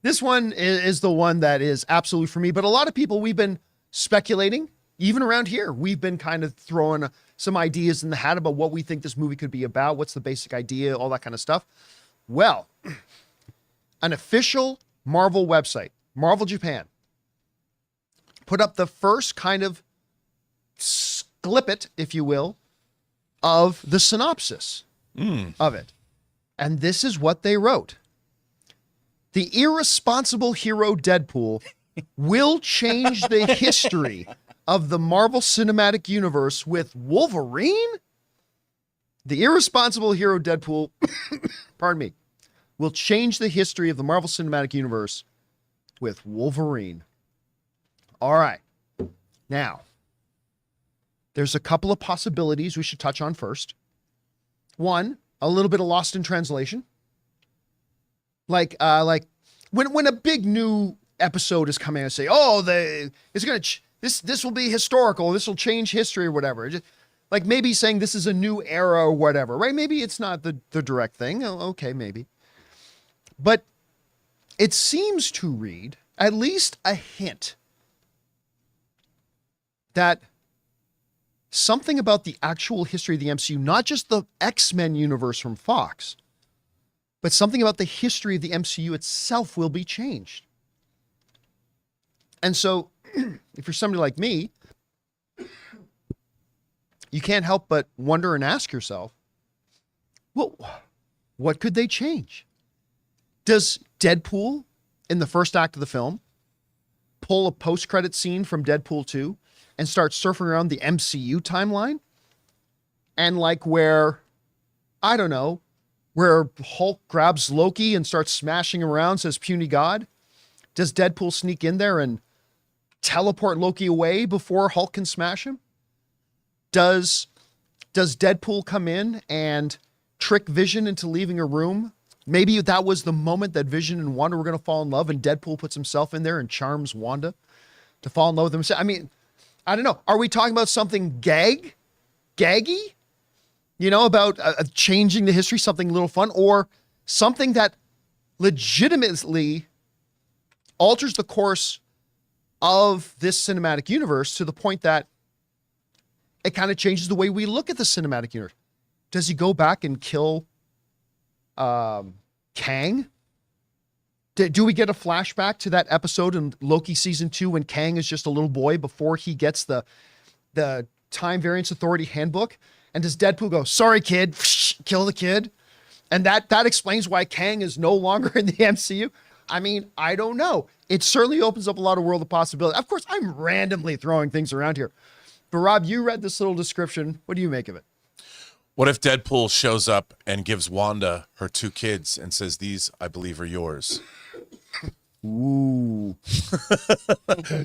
This one is the one that is absolutely for me. But a lot of people, we've been speculating, even around here. We've been kind of throwing some ideas in the hat about what we think this movie could be about. What's the basic idea, all that kind of stuff. Well, an official Marvel website, Marvel Japan, put up the first kind of snippet, if you will, of the synopsis of it. And this is what they wrote. The irresponsible hero Deadpool will change the history of the Marvel Cinematic Universe with Wolverine? The irresponsible hero Deadpool, pardon me, will change the history of the Marvel Cinematic Universe with Wolverine. All right. Now, there's a couple of possibilities we should touch on first. One, a little bit of lost in translation. Like when a big new episode is coming and say, oh, it's going to, this will be historical. This will change history or whatever. Just, like maybe saying this is a new era or whatever, right? Maybe it's not the direct thing. Oh, okay, maybe. But it seems to read at least a hint that something about the actual history of the MCU, not just the X-Men universe from Fox, but something about the history of the MCU itself will be changed. And so, if you're somebody like me, you can't help but wonder and ask yourself, well, what could they change? Does Deadpool, in the first act of the film, pull a post-credit scene from Deadpool 2 and start surfing around the MCU timeline? And like where, I don't know, where Hulk grabs Loki and starts smashing around, says puny god? Does Deadpool sneak in there and teleport Loki away before Hulk can smash him? Does Deadpool come in and trick Vision into leaving a room? Maybe that was the moment that Vision and Wanda were going to fall in love, and Deadpool puts himself in there and charms Wanda to fall in love with himself. I mean, I don't know. Are we talking about something gaggy? You know, about changing the history, something a little fun, or something that legitimately alters the course of this cinematic universe to the point that it kind of changes the way we look at the cinematic universe? Does he go back and kill Kang? Do we get a flashback to that episode in Loki season 2 when Kang is just a little boy before he gets the Time Variance Authority handbook? And does Deadpool go, sorry, kid, kill the kid? And that explains why Kang is no longer in the MCU. I mean, I don't know. It certainly opens up a lot of world of possibility. Of course, I'm randomly throwing things around here. But Rob, you read this little description. What do you make of it?
What if Deadpool shows up and gives Wanda her 2 kids and says, "These, I believe, are yours"?
Ooh.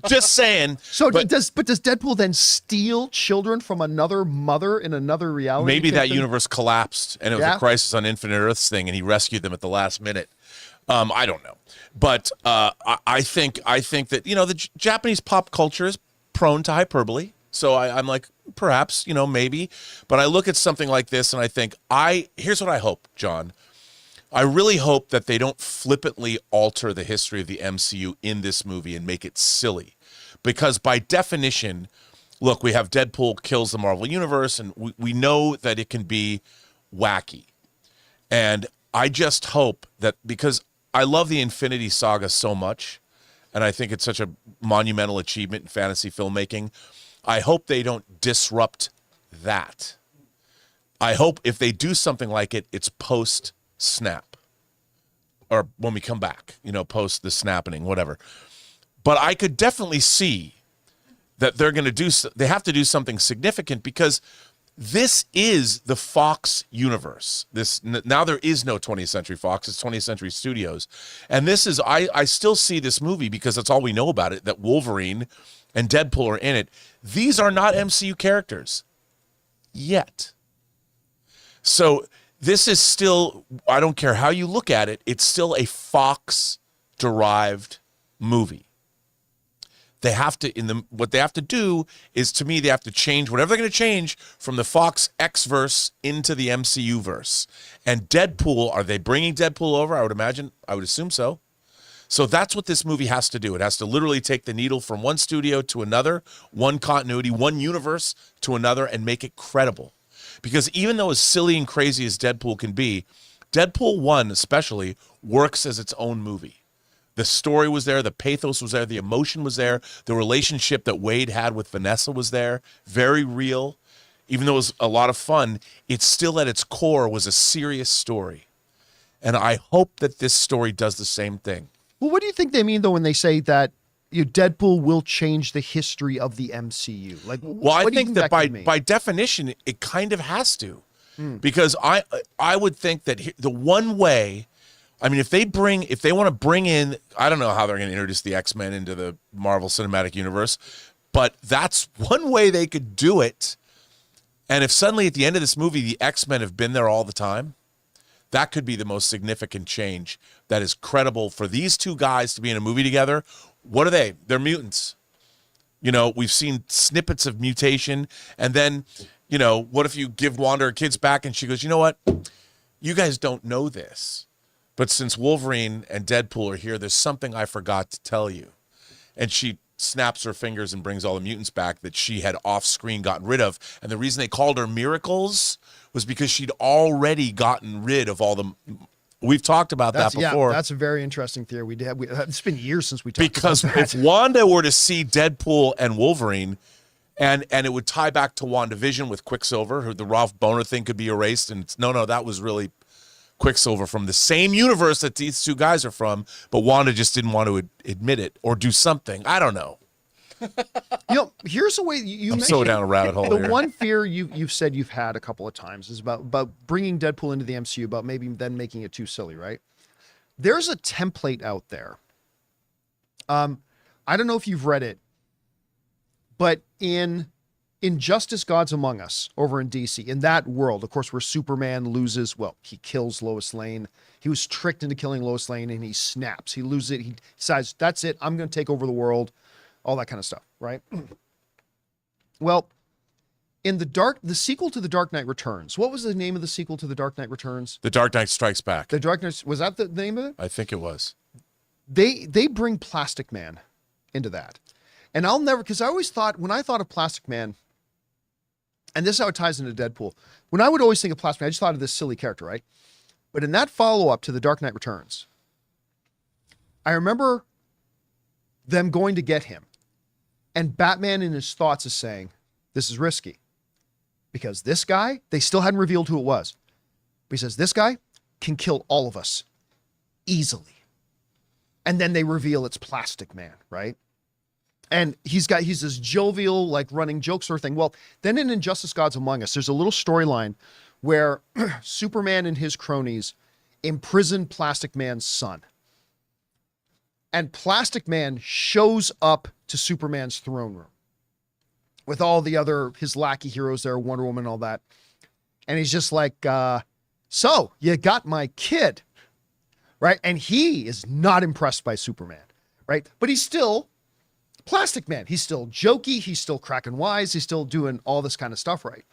Just saying.
So does Deadpool then steal children from another mother in another reality?
Maybe that universe collapsed and it was a Crisis on Infinite Earths thing, and he rescued them at the last minute. I don't know, but I think that the Japanese pop culture is prone to hyperbole. So I'm like, perhaps, maybe. But I look at something like this and I think, here's what I hope, John. I really hope that they don't flippantly alter the history of the MCU in this movie and make it silly. Because by definition, look, we have Deadpool kills the Marvel Universe, and we know that it can be wacky. And I just hope that, because I love the Infinity Saga so much, and I think it's such a monumental achievement in fantasy filmmaking, I hope they don't disrupt that. I hope if they do something like it, it's post-snap. Or when we come back, post the snapping, whatever. But I could definitely see that they have to do something significant, because this is the Fox universe. Now there is no 20th Century Fox, it's 20th Century Studios. And this is, I still see this movie, because that's all we know about it, that Wolverine and Deadpool are in it. These are not MCU characters yet. So this is still, I don't care how you look at it, it's still a Fox-derived movie. They have to, what they have to do is, to me, they have to change whatever they're going to change from the Fox X-verse into the MCU verse. And Deadpool, are they bringing Deadpool over? I would assume so. So that's what this movie has to do. It has to literally take the needle from one studio to another, one continuity, one universe to another, and make it credible. Because even though as silly and crazy as Deadpool can be, Deadpool 1 especially works as its own movie. The story was there, the pathos was there, the emotion was there, the relationship that Wade had with Vanessa was there, very real. Even though it was a lot of fun, it still at its core was a serious story. And I hope that this story does the same thing.
Well, what do you think they mean, though, when they say that Deadpool will change the history of the MCU? Like,
well, I think that by definition, it kind of has to. Because I would think that the one way, I mean, if they want to bring in, I don't know how they're going to introduce the X-Men into the Marvel Cinematic Universe, but that's one way they could do it. And if suddenly at the end of this movie, the X-Men have been there all the time, that could be the most significant change that is credible for these two guys to be in a movie together. What are they? They're mutants. We've seen snippets of mutation. And then, what if you give Wanda her kids back and she goes, you know what? You guys don't know this, but since Wolverine and Deadpool are here, there's something I forgot to tell you. And she snaps her fingers and brings all the mutants back that she had off-screen gotten rid of. And the reason they called her Miracles was because she'd already gotten rid of all the... We've talked about that before.
Yeah, that's a very interesting theory. It's been years since we talked about that.
Because if Wanda were to see Deadpool and Wolverine, and it would tie back to WandaVision with Quicksilver, the Ralph Boner thing could be erased, and no, that was really Quicksilver from the same universe that these two guys are from, but Wanda just didn't want to admit it or do something. I don't know.
Here's a way you
I'm so down a rabbit hole here.
The one fear you've said you've had a couple of times is about bringing Deadpool into the MCU, about maybe then making it too silly, right? There's a template out there. I don't know if you've read it, but in Injustice Gods Among Us over in DC, in that world, of course, where Superman loses, he kills Lois Lane. He was tricked into killing Lois Lane and he snaps. He loses it. He decides, that's it. I'm going to take over the world. All that kind of stuff, right? Well, in the sequel to The Dark Knight Returns, what was the name of the sequel to The Dark Knight Returns?
The Dark Knight Strikes Back.
The Dark Knight, was that the name of it?
I think it was.
They bring Plastic Man into that. And I'll never, because I always thought, when I thought of Plastic Man, and this is how it ties into Deadpool, when I would always think of Plastic Man, I just thought of this silly character, right? But in that follow-up to The Dark Knight Returns, I remember them going to get him. And Batman in his thoughts is saying, this is risky. Because this guy, they still hadn't revealed who it was. But he says, this guy, can kill all of us easily. And then they reveal it's Plastic Man, right? And he's this jovial, like running joke sort of thing. Well, then in Injustice Gods Among Us, there's a little storyline where Superman and his cronies imprison Plastic Man's son. And Plastic Man shows up to Superman's throne room with all the other, his lackey heroes there, Wonder Woman and all that. And he's just like, so you got my kid, right? And he is not impressed by Superman, right? But he's still Plastic Man. He's still jokey. He's still cracking wise. He's still doing all this kind of stuff, right?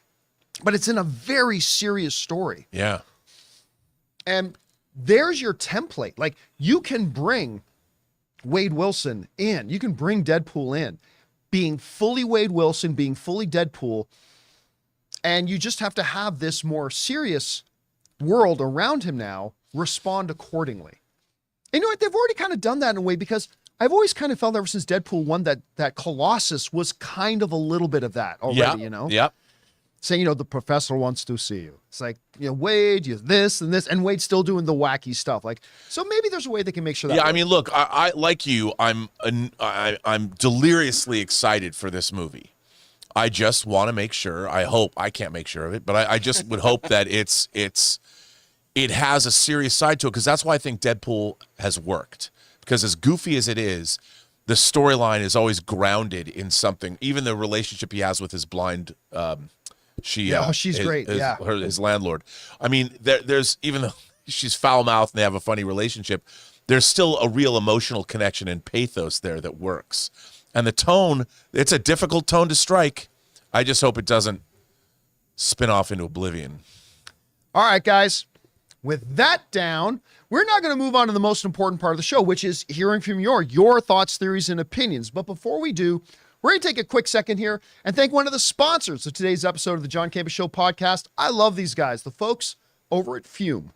But it's in a very serious story.
Yeah.
And there's your template. Like, you can bring Wade Wilson in. You can bring Deadpool in, being fully Wade Wilson, being fully Deadpool. And you just have to have this more serious world around him now respond accordingly. And you know what? They've already kind of done that in a way, because I've always kind of felt ever since Deadpool 1 that Colossus was kind of a little bit of that already, you know?
Yep.
Saying, the professor wants to see you. It's like, Wade, you this and this, and Wade's still doing the wacky stuff. Like, so maybe there's a way they can make sure that.
Yeah,
works.
I mean, look, I like you. I'm deliriously excited for this movie. I just want to make sure. I hope I can't make sure of it, but I just would hope that it has a serious side to it, because that's why I think Deadpool has worked. Because as goofy as it is, the storyline is always grounded in something. Even the relationship he has with his blind. She's
great.
His landlord. I mean, there's, even though she's foul mouthed and they have a funny relationship, there's still a real emotional connection and pathos there that works. And the tone, it's a difficult tone to strike. I just hope it doesn't spin off into oblivion.
All right, guys. With that down, we're now going to move on to the most important part of the show, which is hearing from your thoughts, theories, and opinions. But before we do, we're going to take a quick second here and thank one of the sponsors of today's episode of the John Campea Show podcast. I love these guys, the folks over at Fume.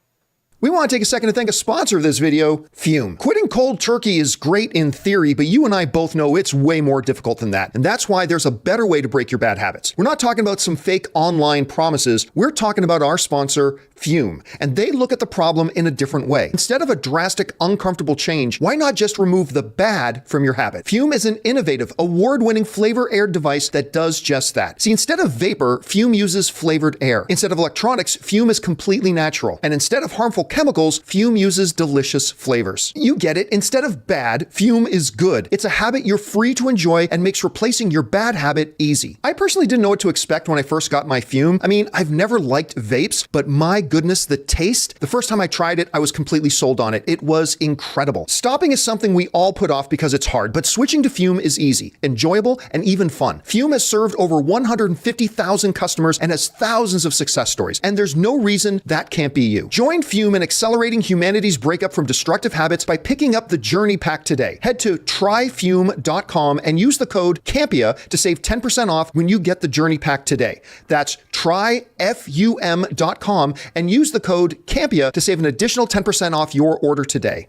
We want to take a second to thank a sponsor of this video, Fume. Quitting cold turkey is great in theory, but you and I both know it's way more difficult than that. And that's why there's a better way to break your bad habits. We're not talking about some fake online promises. We're talking about our sponsor, Fume. And they look at the problem in a different way. Instead of a drastic, uncomfortable change, why not just remove the bad from your habit? Fume is an innovative, award-winning flavor-aired device that does just that. See, instead of vapor, Fume uses flavored air. Instead of electronics, Fume is completely natural. And instead of harmful chemicals, Fume uses delicious flavors. You get it. Instead of bad, Fume is good. It's a habit you're free to enjoy and makes replacing your bad habit easy. I personally didn't know what to expect when I first got my Fume. I mean, I've never liked vapes, but my goodness, the taste. The first time I tried it, I was completely sold on it. It was incredible. Stopping is something we all put off because it's hard, but switching to Fume is easy, enjoyable, and even fun. Fume has served over 150,000 customers and has thousands of success stories, and there's no reason that can't be you. Join Fume in accelerating humanity's breakup from destructive habits by picking up the Journey Pack today. Head to tryfume.com and use the code Campea to save 10% off when you get the Journey Pack today. That's tryfum.com and use the code Campea to save an additional 10% off your order today.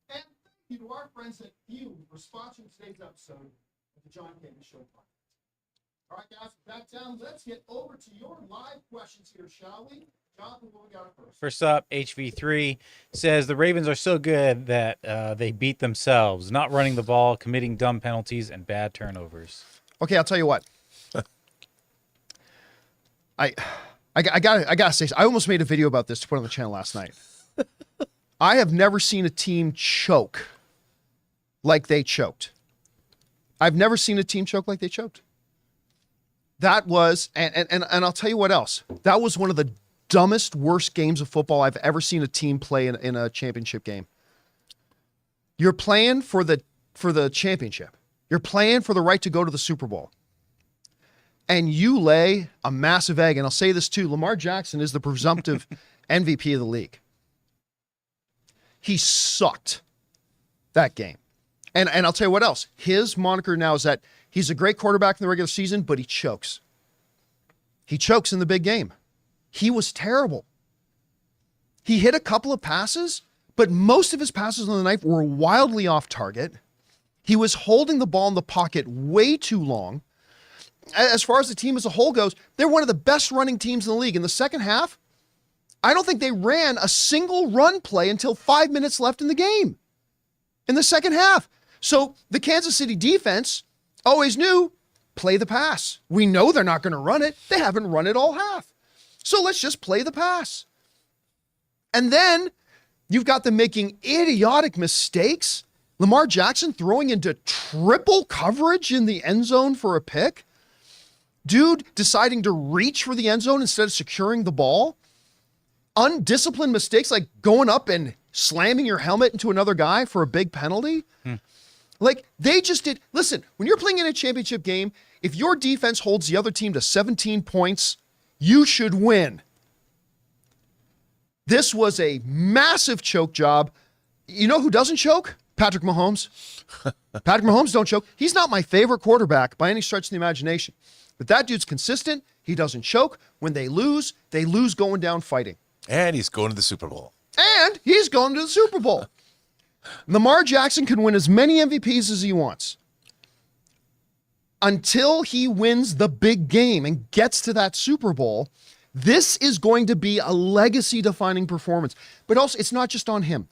And thank you to our friends at Fume for sponsoring today's episode of the John Campea Show podcast. All right, guys, with that down, let's get over to your live questions here, shall we? Jonathan, what we got first?
First up, HV3 says the Ravens are so good that they beat themselves, not running the ball, committing dumb penalties, and bad turnovers.
Okay, I'll tell you what. I gotta say, I almost made a video about this to put on the channel last night. I have never seen a team choke like they choked. I've never seen a team choke like they choked. That was, and I'll tell you what else. That was one of the dumbest, worst games of football I've ever seen a team play in a championship game. You're playing for the championship. You're playing for the right to go to the Super Bowl. And you lay a massive egg. And I'll say this too, Lamar Jackson is the presumptive MVP of the league. He sucked that game. And I'll tell you what else. His moniker now is that he's a great quarterback in the regular season, but he chokes. He chokes in the big game. He was terrible. He hit a couple of passes, but most of his passes on the night were wildly off target. He was holding the ball in the pocket way too long. As far as the team as a whole goes, they're one of the best running teams in the league. In the second half, I don't think they ran a single run play until 5 minutes left in the game, in the second half. So the Kansas City defense always knew, play the pass. We know they're not going to run it. They haven't run it all half. So let's just play the pass. And then you've got them making idiotic mistakes. Lamar Jackson throwing into triple coverage in the end zone for a pick. Dude deciding to reach for the end zone instead of securing the ball. Undisciplined mistakes like going up and slamming your helmet into another guy for a big penalty. Like they just did. Listen, when you're playing in a championship game, if your defense holds the other team to 17 points, you should win. This was a massive choke job. You know who doesn't choke? Patrick Mahomes. Patrick Mahomes don't choke. He's not my favorite quarterback by any stretch of the imagination. But that dude's consistent. He doesn't choke. When they lose going down fighting.
And he's going to the Super Bowl.
And he's going to the Super Bowl. Lamar Jackson can win as many MVPs as he wants. Until he wins the big game and gets to that Super Bowl, this is going to be a legacy-defining performance. But also, it's not just on him.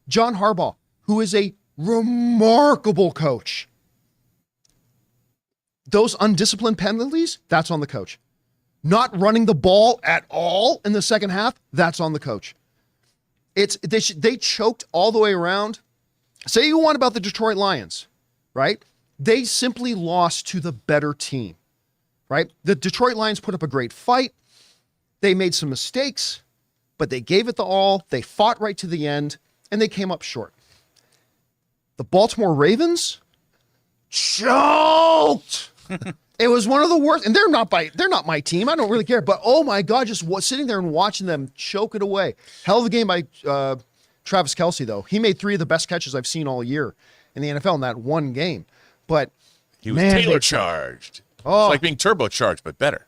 John Harbaugh, who is a remarkable coach. Those undisciplined penalties, that's on the coach. Not running the ball at all in the second half, that's on the coach. They choked all the way around. Say you want about the Detroit Lions, right? They simply lost to the better team, right? The Detroit Lions put up a great fight. They made some mistakes, but they gave it the all. They fought right to the end, and they came up short. The Baltimore Ravens choked. It was one of the worst, and they're not my team. I don't really care, but oh my God, just sitting there and watching them choke it away. Hell of a game by Travis Kelce, though. He made 3 of the best catches I've seen all year in the NFL in that one game. But
he was Taylor charged.
Oh,
it's like being turbocharged, but better.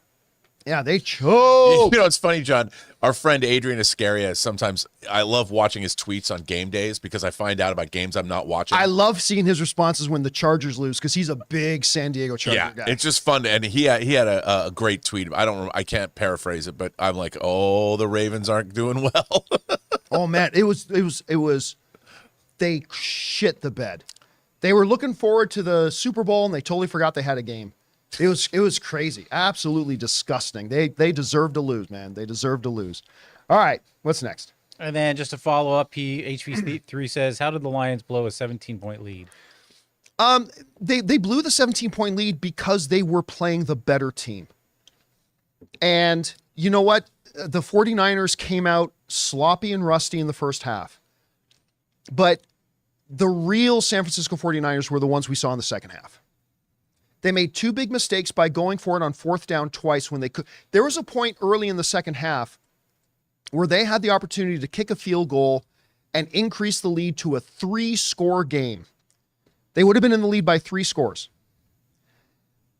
Yeah, they choked.
You know, it's funny, John. Our friend Adrian Iscaria, sometimes I love watching his tweets on game days because I find out about games I'm not watching.
I love seeing his responses when the Chargers lose because he's a big San Diego Charger guy.
It's just fun. And he had a great tweet. I can't paraphrase it, but I'm like, oh, the Ravens aren't doing well.
Oh man, it was. They shit the bed. They were looking forward to the Super Bowl and they totally forgot they had a game. It was crazy. Absolutely disgusting. They deserve to lose, man. They deserve to lose. All right, what's next?
And then just to follow up, HV3 says, how did the Lions blow a 17-point lead?
They blew the 17-point lead because they were playing the better team. And you know what? The 49ers came out sloppy and rusty in the first half. But the real San Francisco 49ers were the ones we saw in the second half. They made 2 big mistakes by going for it on 4th down twice when they could. There was a point early in the second half where they had the opportunity to kick a field goal and increase the lead to a 3-score game. They would have been in the lead by 3 scores.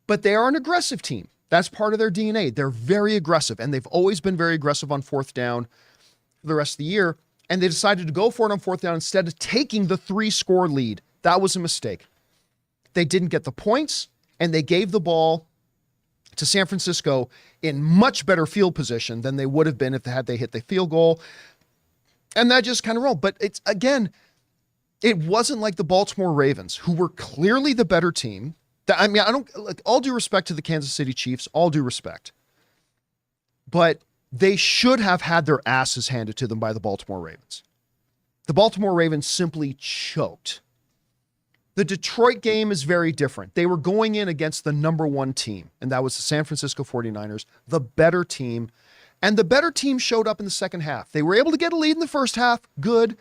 But they are an aggressive team. That's part of their DNA. They're very aggressive, and they've always been very aggressive on 4th down for the rest of the year. And they decided to go for it on 4th down instead of taking the 3-score lead. That was a mistake. They didn't get the points. And they gave the ball to San Francisco in much better field position than they would have been if they hit the field goal. And that just kind of rolled. But it's, again, it wasn't like the Baltimore Ravens, who were clearly the better team. I mean, all due respect to the Kansas City Chiefs, all due respect. But they should have had their asses handed to them by the Baltimore Ravens. The Baltimore Ravens simply choked. The Detroit game is very different. They were going in against the number 1 team, and that was the San Francisco 49ers, the better team. And the better team showed up in the second half. They were able to get a lead in the first half. Good.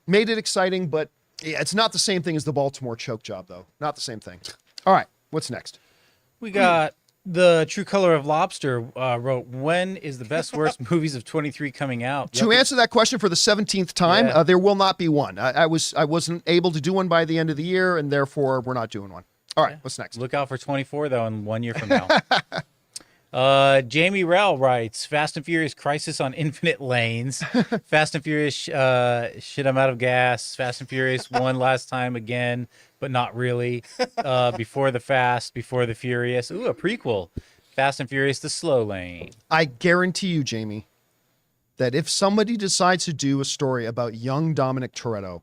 Made it exciting, but it's not the same thing as the Baltimore choke job, though. Not the same thing. All right, what's next?
We got the True Color of Lobster wrote, when is the best worst movies of 23 coming out?
To answer that question for the 17th time, there will not be one. I wasn't able to do one by the end of the year, and therefore we're not doing one. All right, what's next?
Look out for 24, though, in 1 year from now. Jamie Rell writes, Fast and Furious Crisis on Infinite Lanes. Fast and Furious, shit, I'm out of gas. Fast and Furious one last time again, but not really. Before the Fast, Before the Furious. Ooh, a prequel. Fast and Furious, The Slow Lane.
I guarantee you, Jamie, that if somebody decides to do a story about young Dominic Toretto,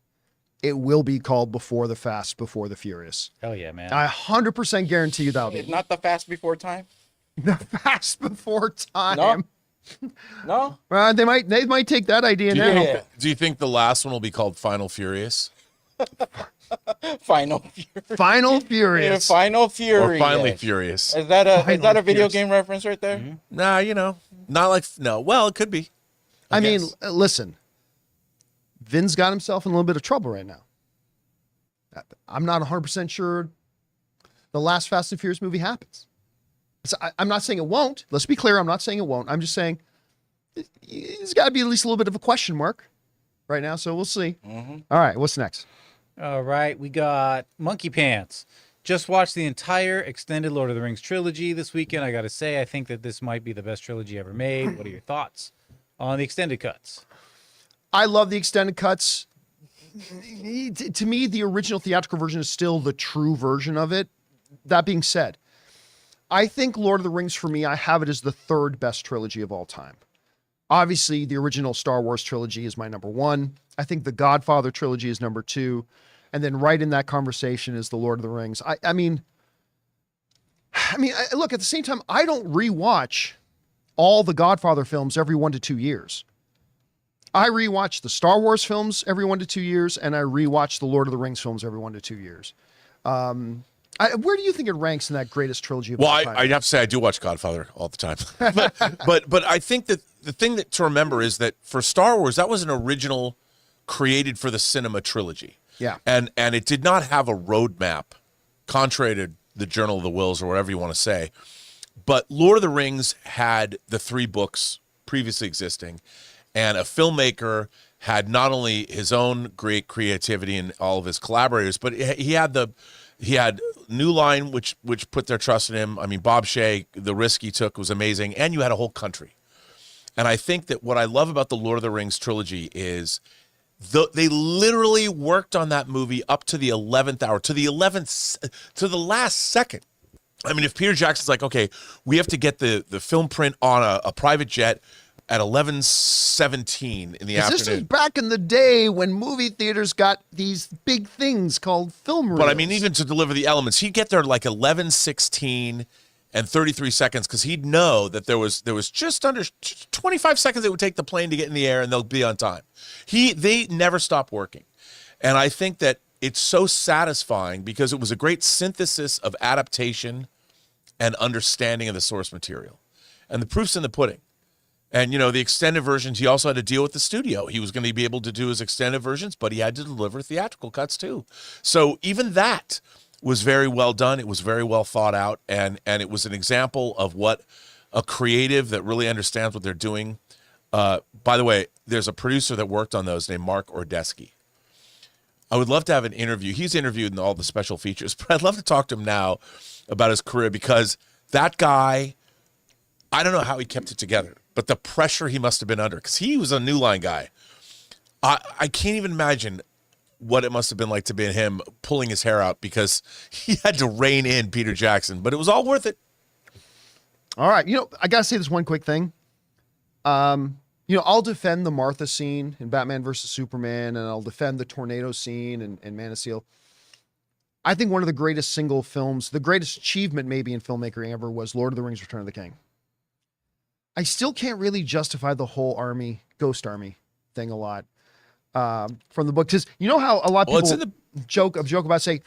it will be called Before the Fast, Before the Furious.
Hell yeah, man.
I 100% guarantee you that'll be
Not the Fast Before Time.
the Fast Before Time.
No.
They might take that idea now.
Yeah.
Do you think the last one will be called Final Furious?
Final Fury.
Final Furious.
Final Fury.
Or Finally Furious?
Is that a video
Furious.
game reference right there?
Mm-hmm.
Nah, not like, no. Well, it could be.
I mean,
guess.
listen, Vin's got himself in a little bit of trouble right now. I'm not 100% sure the last Fast and Furious movie happens. So I'm not saying it won't. Let's be clear. I'm not saying it won't. I'm just saying it's got to be at least a little bit of a question mark right now. So we'll see. All right. What's next?
All right, we got Monkey Pants. Just watched the entire extended Lord of the Rings trilogy this weekend. I got to say, I think that this might be the best trilogy ever made. What are your thoughts on the extended cuts?
I love the extended cuts. To me, the original theatrical version is still the true version of it. That being said, I think Lord of the Rings, for me, I have it as the third best trilogy of all time. Obviously, the original Star Wars trilogy is my number one. I think the Godfather trilogy is number two. And then right in that conversation is the Lord of the Rings. I mean, look, at the same time, I don't rewatch all the Godfather films every 1 to 2 years. I rewatch the Star Wars films every 1 to 2 years, and I rewatch the Lord of the Rings films every 1 to 2 years. Where do you think it ranks in that greatest trilogy of all time?
I'd have to say I do watch Godfather all the time. but I think that the thing to remember is that for Star Wars, that was an original created for the cinema trilogy.
Yeah.
And it did not have a roadmap, contrary to the Journal of the Wills or whatever you want to say. But Lord of the Rings had the 3 books previously existing, and a filmmaker had not only his own great creativity and all of his collaborators, but he had New Line, which put their trust in him. I mean, Bob Shea, the risk he took was amazing, and you had a whole country. And I think that what I love about the Lord of the Rings trilogy is they literally worked on that movie up to the 11th hour, to the last second. I mean, if Peter Jackson's like, okay, we have to get the film print on a private jet at 11:17 in the afternoon.
This is back in the day when movie theaters got these big things called film reels.
But I mean, even to deliver the elements, he'd get there like 11:16 and 33 seconds because he'd know that there was just under 25 seconds it would take the plane to get in the air and they'll be on time. They never stopped working. And I think that it's so satisfying because it was a great synthesis of adaptation and understanding of the source material. And the proof's in the pudding. And, the extended versions, he also had to deal with the studio. He was going to be able to do his extended versions, but he had to deliver theatrical cuts too. So even that was very well done. It was very well thought out, and it was an example of what a creative that really understands what they're doing. By the way, there's a producer that worked on those named Mark Ordesky. I would love to have an interview. He's interviewed in all the special features, but I'd love to talk to him now about his career because that guy, I don't know how he kept it together, but the pressure he must have been under because he was a New Line guy. I can't even imagine what it must have been like to be him pulling his hair out because he had to rein in Peter Jackson, but it was all worth it.
All right. I got to say this one quick thing. I'll defend the Martha scene in Batman versus Superman, and I'll defend the tornado scene in Man of Steel. I think one of the greatest single films, the greatest achievement maybe in filmmaking ever was Lord of the Rings, Return of the King. I still can't really justify the whole Ghost Army thing a lot. From the book, because you know how a lot of people joke about saying,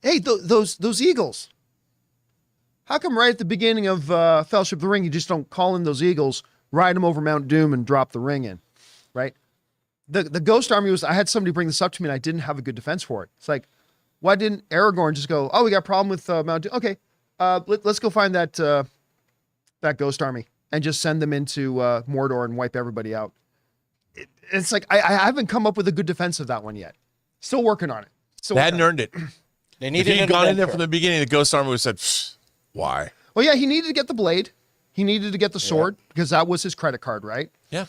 "Hey, those eagles. How come right at the beginning of Fellowship of the Ring you just don't call in those eagles, ride them over Mount Doom, and drop the ring in?" Right? The Ghost Army was. I had somebody bring this up to me, and I didn't have a good defense for it. It's like, why didn't Aragorn just go, "Oh, we got a problem with Mount Doom. Okay, let's go find that Ghost Army and just send them into Mordor and wipe everybody out." It's like I haven't come up with a good defense of that one yet. Still working on it.
They hadn't earned it.
They
If
needed
he had
an
gone in there
adventure.
from the beginning, the Ghost Army would have said, why?
Well, yeah, he needed to get the blade. He needed to get the sword because that was his credit card, right?
Yeah.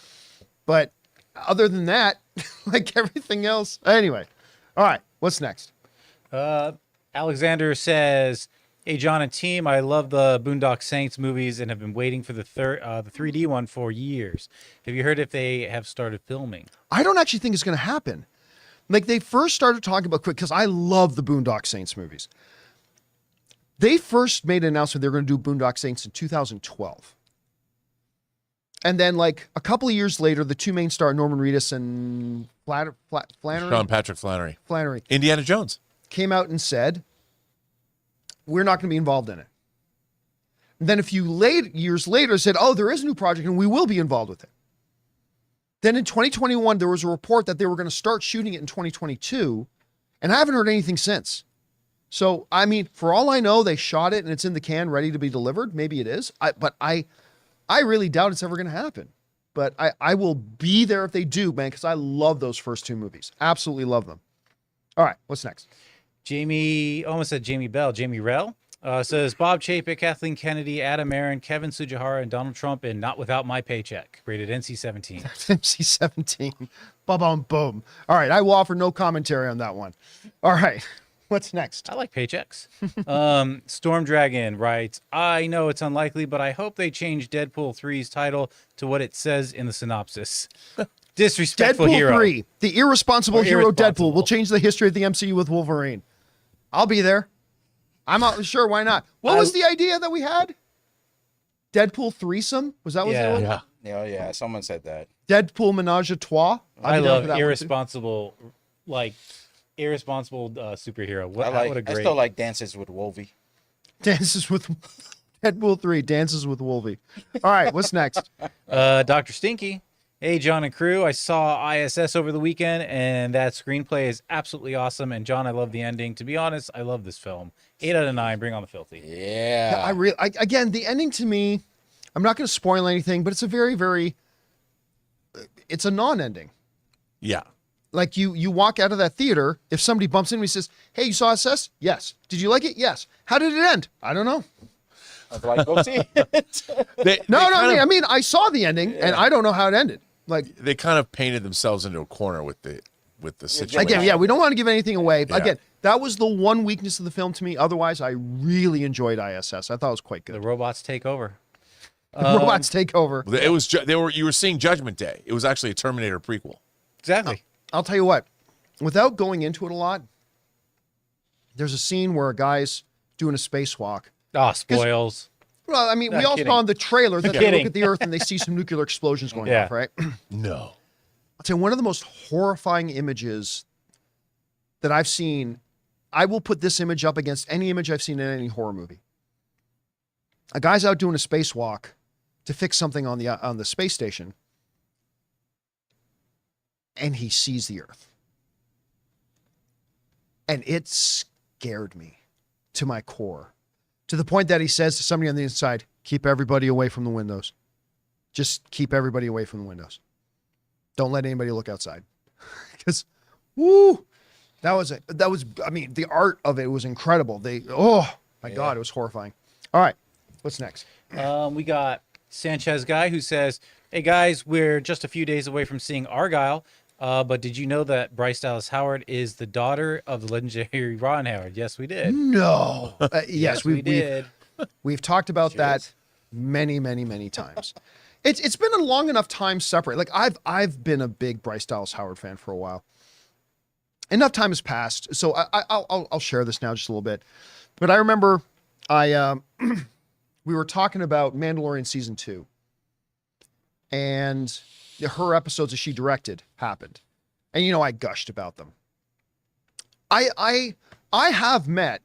But other than that, like everything else. Anyway, all right, what's next?
Alexander says, Hey, John and team, I love the Boondock Saints movies and have been waiting for the 3D one for years. Have you heard if they have started filming?
I don't actually think it's going to happen. Like, they first started talking about quick, because I love the Boondock Saints movies. They first made an announcement they were going to do Boondock Saints in 2012. And then, like, a couple of years later, the two main star, Norman Reedus and Flannery?
Sean Patrick Flannery.
Flannery.
Indiana Jones.
Came out and said, we're not going to be involved in it. And then a few years later said, oh, there is a new project and we will be involved with it. Then in 2021, there was a report that they were going to start shooting it in 2022, and I haven't heard anything since. So, I mean, for all I know, they shot it and it's in the can ready to be delivered. Maybe it is. But I really doubt it's ever going to happen. But I will be there if they do, man, because I love those first two movies. Absolutely love them. All right, what's next?
Jamie, almost said Jamie Bell. Jamie Rell says Bob Chapek, Kathleen Kennedy, Adam Aaron, Kevin Tsujihara, and Donald Trump in Not Without My Paycheck. Rated NC-17.
MC-17. Boom, boom. All right, I will offer no commentary on that one. All right, what's next?
I like paychecks. Storm Dragon writes, I know it's unlikely, but I hope they change Deadpool 3's title to what it says in the synopsis. Disrespectful
Deadpool
hero.
3, the irresponsible
Or
hero
irresponsible.
Deadpool, will change the history of the MCU with Wolverine. I'll be there. I'm not sure. Why not? What was the idea that we had? Deadpool threesome? Was that what
Yeah.
it was?
Yeah.
Yeah, someone said that.
Deadpool menage a trois?
I
I'd be down for
love
that one, too.
irresponsible superhero. What a
I
great.
still like Dances with Wolvie.
Dances with Deadpool 3, Dances with Wolvie. All right, what's next?
Dr. Stinky. Hey, John and crew. I saw ISS over the weekend, and that screenplay is absolutely awesome. And John, I love the ending. To be honest, I love this film. 8 out of 9. Bring on the filthy.
Yeah.
Again, the ending to me, I'm not going to spoil anything, but it's a very, very, it's a non-ending.
Yeah.
Like you walk out of that theater, if somebody bumps into me and says, hey, you saw ISS? Yes. Did you like it? Yes. How did it end? I don't know.
I'd like to go see it.
I mean, I saw the ending and I don't know how it ended. Like,
They kind of painted themselves into a corner with the situation.
again, yeah, we don't want to give anything away. But
Yeah.
again, that was the one weakness of the film to me. Otherwise, I really enjoyed ISS. I thought it was quite
The
good.
robots take over.
The robots take over.
It was you were seeing Judgment Day. It was actually a Terminator prequel.
Exactly.
I'll tell you what, without going into it a lot, there's a scene where a guy's doing a spacewalk.
Spoils.
Well, I mean,
Not
we all
kidding.
saw in the trailer that they
Kidding.
look at the Earth and they see some nuclear explosions going
Yeah.
off, right?
No.
I'll tell you, one of the most horrifying images that I've seen, I will put this image up against any image I've seen in any horror movie. A guy's out doing a spacewalk to fix something on the space station, and he sees the Earth. And it scared me to my core, to the point that he says to somebody on the inside, keep everybody away from the windows. Just keep everybody away from the windows. Don't let anybody look outside. Because, that was, I mean, the art of it was incredible. God, it was horrifying. All right, what's next?
We got Sanchez guy who says, hey guys, we're just a few days away from seeing Argyle. But did you know that Bryce Dallas Howard is the daughter of the legendary Ron Howard? Yes, we did.
No. Yes,
we did.
We've talked about that many, many, many times. It's been a long enough time separate. Like I've been a big Bryce Dallas Howard fan for a while. Enough time has passed, so I'll share this now just a little bit. But I remember we were talking about Mandalorian season 2, and her episodes that she directed happened, and I gushed about them. I have met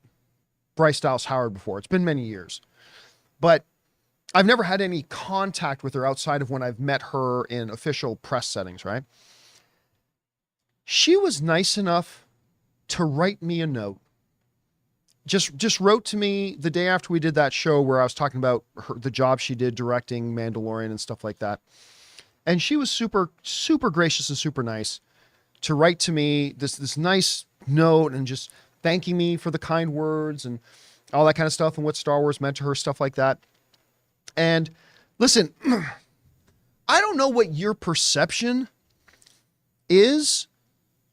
Bryce Dallas Howard before. It's been many years, but I've never had any contact with her outside of when I've met her in official press settings, right? She was nice enough to write me a note. Just wrote to me the day after we did that show where I was talking about the job she did directing Mandalorian and stuff like that. And she was super, super gracious and super nice to write to me this nice note and just thanking me for the kind words and all that kind of stuff and what Star Wars meant to her, stuff like that. And listen, I don't know what your perception is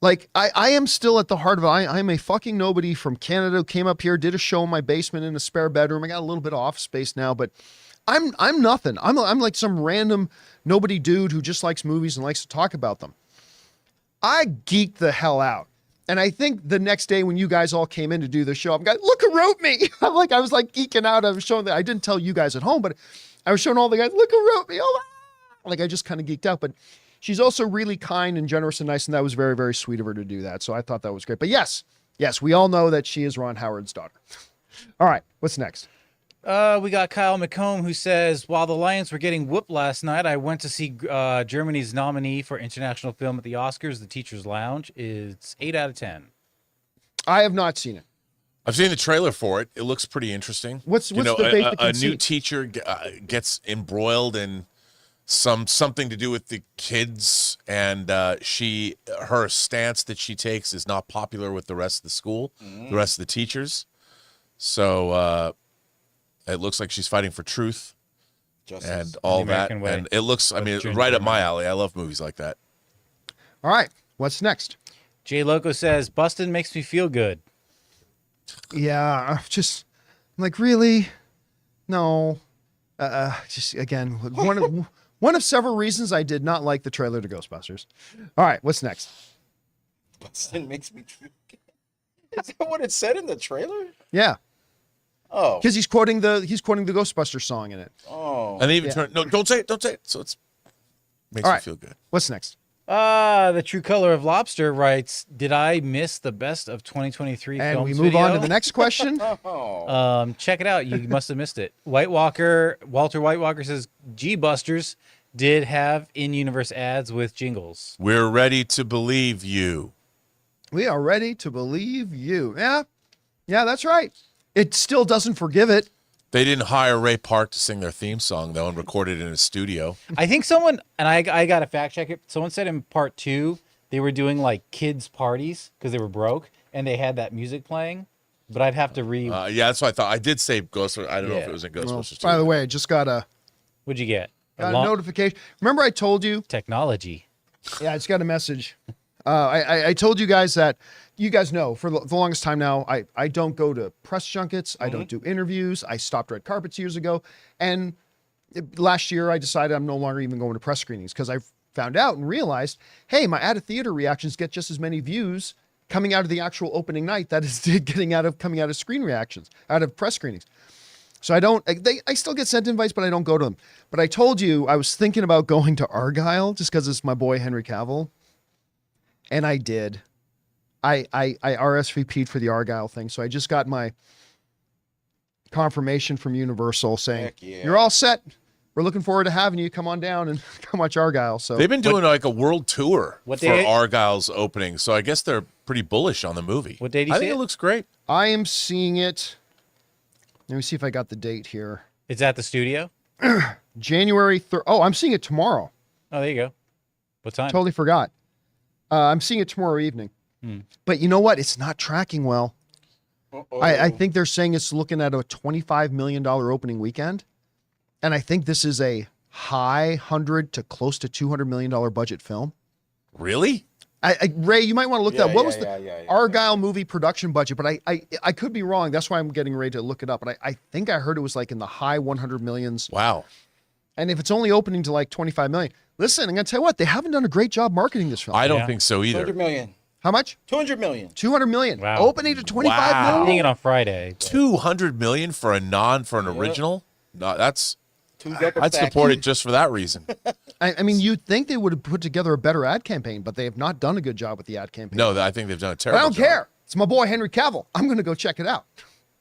Like, I am still at the heart of it. I'm a fucking nobody from Canada who came up here, did a show in my basement in a spare bedroom. I got a little bit of office space now, but I'm nothing. I'm like some random nobody dude who just likes movies and likes to talk about them. I geeked the hell out. And I think the next day when you guys all came in to do the show, I'm like, look who wrote me. I was like geeking out. I was showing that I didn't tell you guys at home, but I was showing all the guys, look who wrote me. Oh, like I just kind of geeked out, but she's also really kind and generous and nice. And that was very, very sweet of her to do that. So I thought that was great, but yes, we all know that she is Ron Howard's daughter. All right. What's next?
We got Kyle McComb who says, while the Lions were getting whooped last night, I went to see Germany's nominee for international film at the Oscars, The Teacher's Lounge. It's 8 out of 10.
I have not seen it.
I've seen the trailer for it. It looks pretty interesting.
What's the basic
a new
conceit?
teacher gets embroiled in something to do with the kids, and her stance that she takes is not popular with the rest of the school, the rest of the teachers. So it looks like she's fighting for truth
Justice.
and all
The
that.
American way.
And it looks, I mean,
June
right up
German.
my alley. I love movies like that.
All right. What's next?
Jay Loco says, Bustin' makes me feel good.
Yeah. I'm like, really? No. Just again, one of several reasons I did not like the trailer to Ghostbusters. All right. What's next?
Bustin' makes me feel good. Is that what it said in the trailer?
Yeah.
Oh.
Because he's quoting the Ghostbusters song in it.
Oh.
And they even turn, no, don't say it. So it's makes
All
me
right.
feel good.
What's next?
The True Color of Lobster writes, did I miss the best of 2023
And we
films
move on to
video?
the next question.
Oh.
Check it out. You must have missed it. Walter White Walker says, G-Busters did have in-universe ads with jingles.
We're ready to believe you.
We are ready to believe you. Yeah. Yeah, that's right. It still doesn't forgive it.
They didn't hire Ray Park to sing their theme song, though, and record it in a studio.
I think someone, and I got to fact check it, someone said in part 2 they were doing like kids' parties because they were broke and they had that music playing, but I'd have to read.
Yeah, that's what I thought. I did say Ghostbusters. I don't know if
Yeah.
it was in
Well,
Ghostbusters.
by the
2.
way, I just got a
What'd you get?
notification. Remember I told you?
Technology.
Yeah, I just got a message. I told you guys that, you guys know, for the longest time now, I don't go to press junkets. I don't do interviews. I stopped red carpets years ago. And last year, I decided I'm no longer even going to press screenings because I found out and realized, hey, my out of theater reactions get just as many views coming out of the actual opening night that is coming out of screen reactions, out of press screenings. So I still get sent invites, but I don't go to them. But I told you I was thinking about going to Argyle just because it's my boy Henry Cavill. And I did. I RSVP'd for the Argyle thing. So I just got my confirmation from Universal saying,
Heck yeah.
you're all set. We're looking forward to having you come on down and come watch Argyle. So
They've been doing like a world tour
What
for
day-
Argyle's opening, so I guess they're pretty bullish on the movie.
What day do you
I
see
think
it?
it looks great.
I am seeing it. Let me see if I got the date here.
It's at the studio?
January 3rd. Oh, I'm seeing it tomorrow.
Oh, there you go. What time?
Totally forgot. I'm seeing it tomorrow evening. But you know what? It's not tracking well. I think they're saying it's looking at a $25 million opening weekend. And I think this is a high 100 to close to $200 million budget film.
Really?
Ray, you might want to look that up. What was the
yeah.
Argyle movie production budget? But I could be wrong. That's why I'm getting ready to look it up. But I think I heard it was like in the high 100 millions.
Wow.
And if it's only opening to like 25 million, listen, I'm going to tell you what, they haven't done a great job marketing this film.
I don't
Yeah.
think so either.
200 million.
How much?
200 million.
200 million.
Wow.
Opening to 25
Wow.
I'm
million.
seeing it on Friday. but-
200 million for an original? No, that's
Two record
I'd
back.
support it just for that reason.
I mean, you'd think they would have put together a better ad campaign, but they have not done a good job with the ad campaign.
No, I think they've done a
But
terrible
I don't
job.
care. It's my boy Henry Cavill. I'm going to go check it out.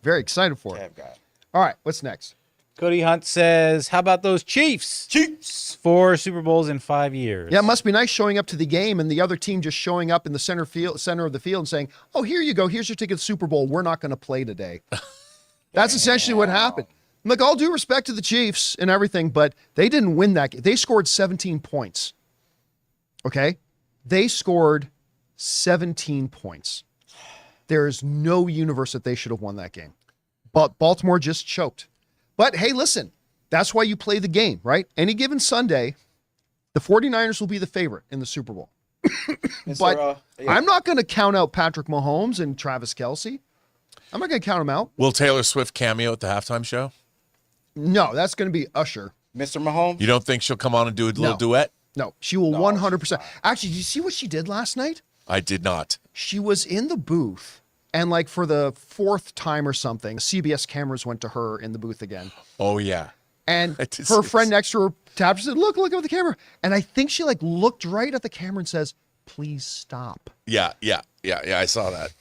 Very excited for it.
Tab guy.
All right, what's next?
Cody Hunt says, how about those Chiefs?
Chiefs.
4 Super Bowls in 5 years.
Yeah, it must be nice showing up to the game and the other team just showing up in the center of the field and saying, "Oh, here you go. Here's your ticket to the Super Bowl. We're not going to play today." That's essentially what happened. Look, all due respect to the Chiefs and everything, but they didn't win that game. They scored 17 points. Okay? They scored 17 points. There is no universe that they should have won that game. But Baltimore just choked. But hey, listen, that's why you play the game, right? Any given Sunday, the 49ers will be the favorite in the Super Bowl. But I'm not going to count out Patrick Mahomes and Travis Kelce. I'm not going to count them out.
Will Taylor Swift cameo at the halftime show?
No, that's going to be Usher.
Mr. Mahomes?
You don't think she'll come on and do a little duet?
No, she will 100%. Actually, did you see what she did last night?
I did not.
She was in the booth, and like for the fourth time or something, CBS cameras went to her in the booth again.
Oh, yeah.
And her friend next to her tapped, she said, look at the camera. And I think she like looked right at the camera and says, please stop.
Yeah, I saw that.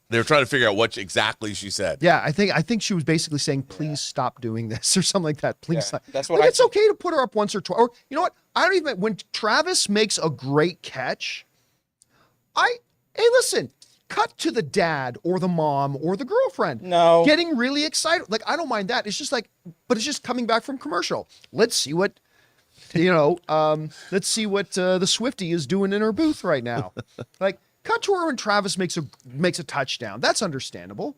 They were trying to figure out what exactly she said.
Yeah, I think she was basically saying, please stop doing this or something like that. Please stop.
That's what
it's okay to put her up once or twice. Or you know what? I don't even, when Travis makes a great catch, hey, listen, cut to the dad or the mom or the girlfriend.
No.
Getting really excited. Like, I don't mind that. It's just like, but it's just coming back from commercial. Let's see what, let's see what the Swiftie is doing in her booth right now. Like, cut to her when Travis makes a touchdown. That's understandable.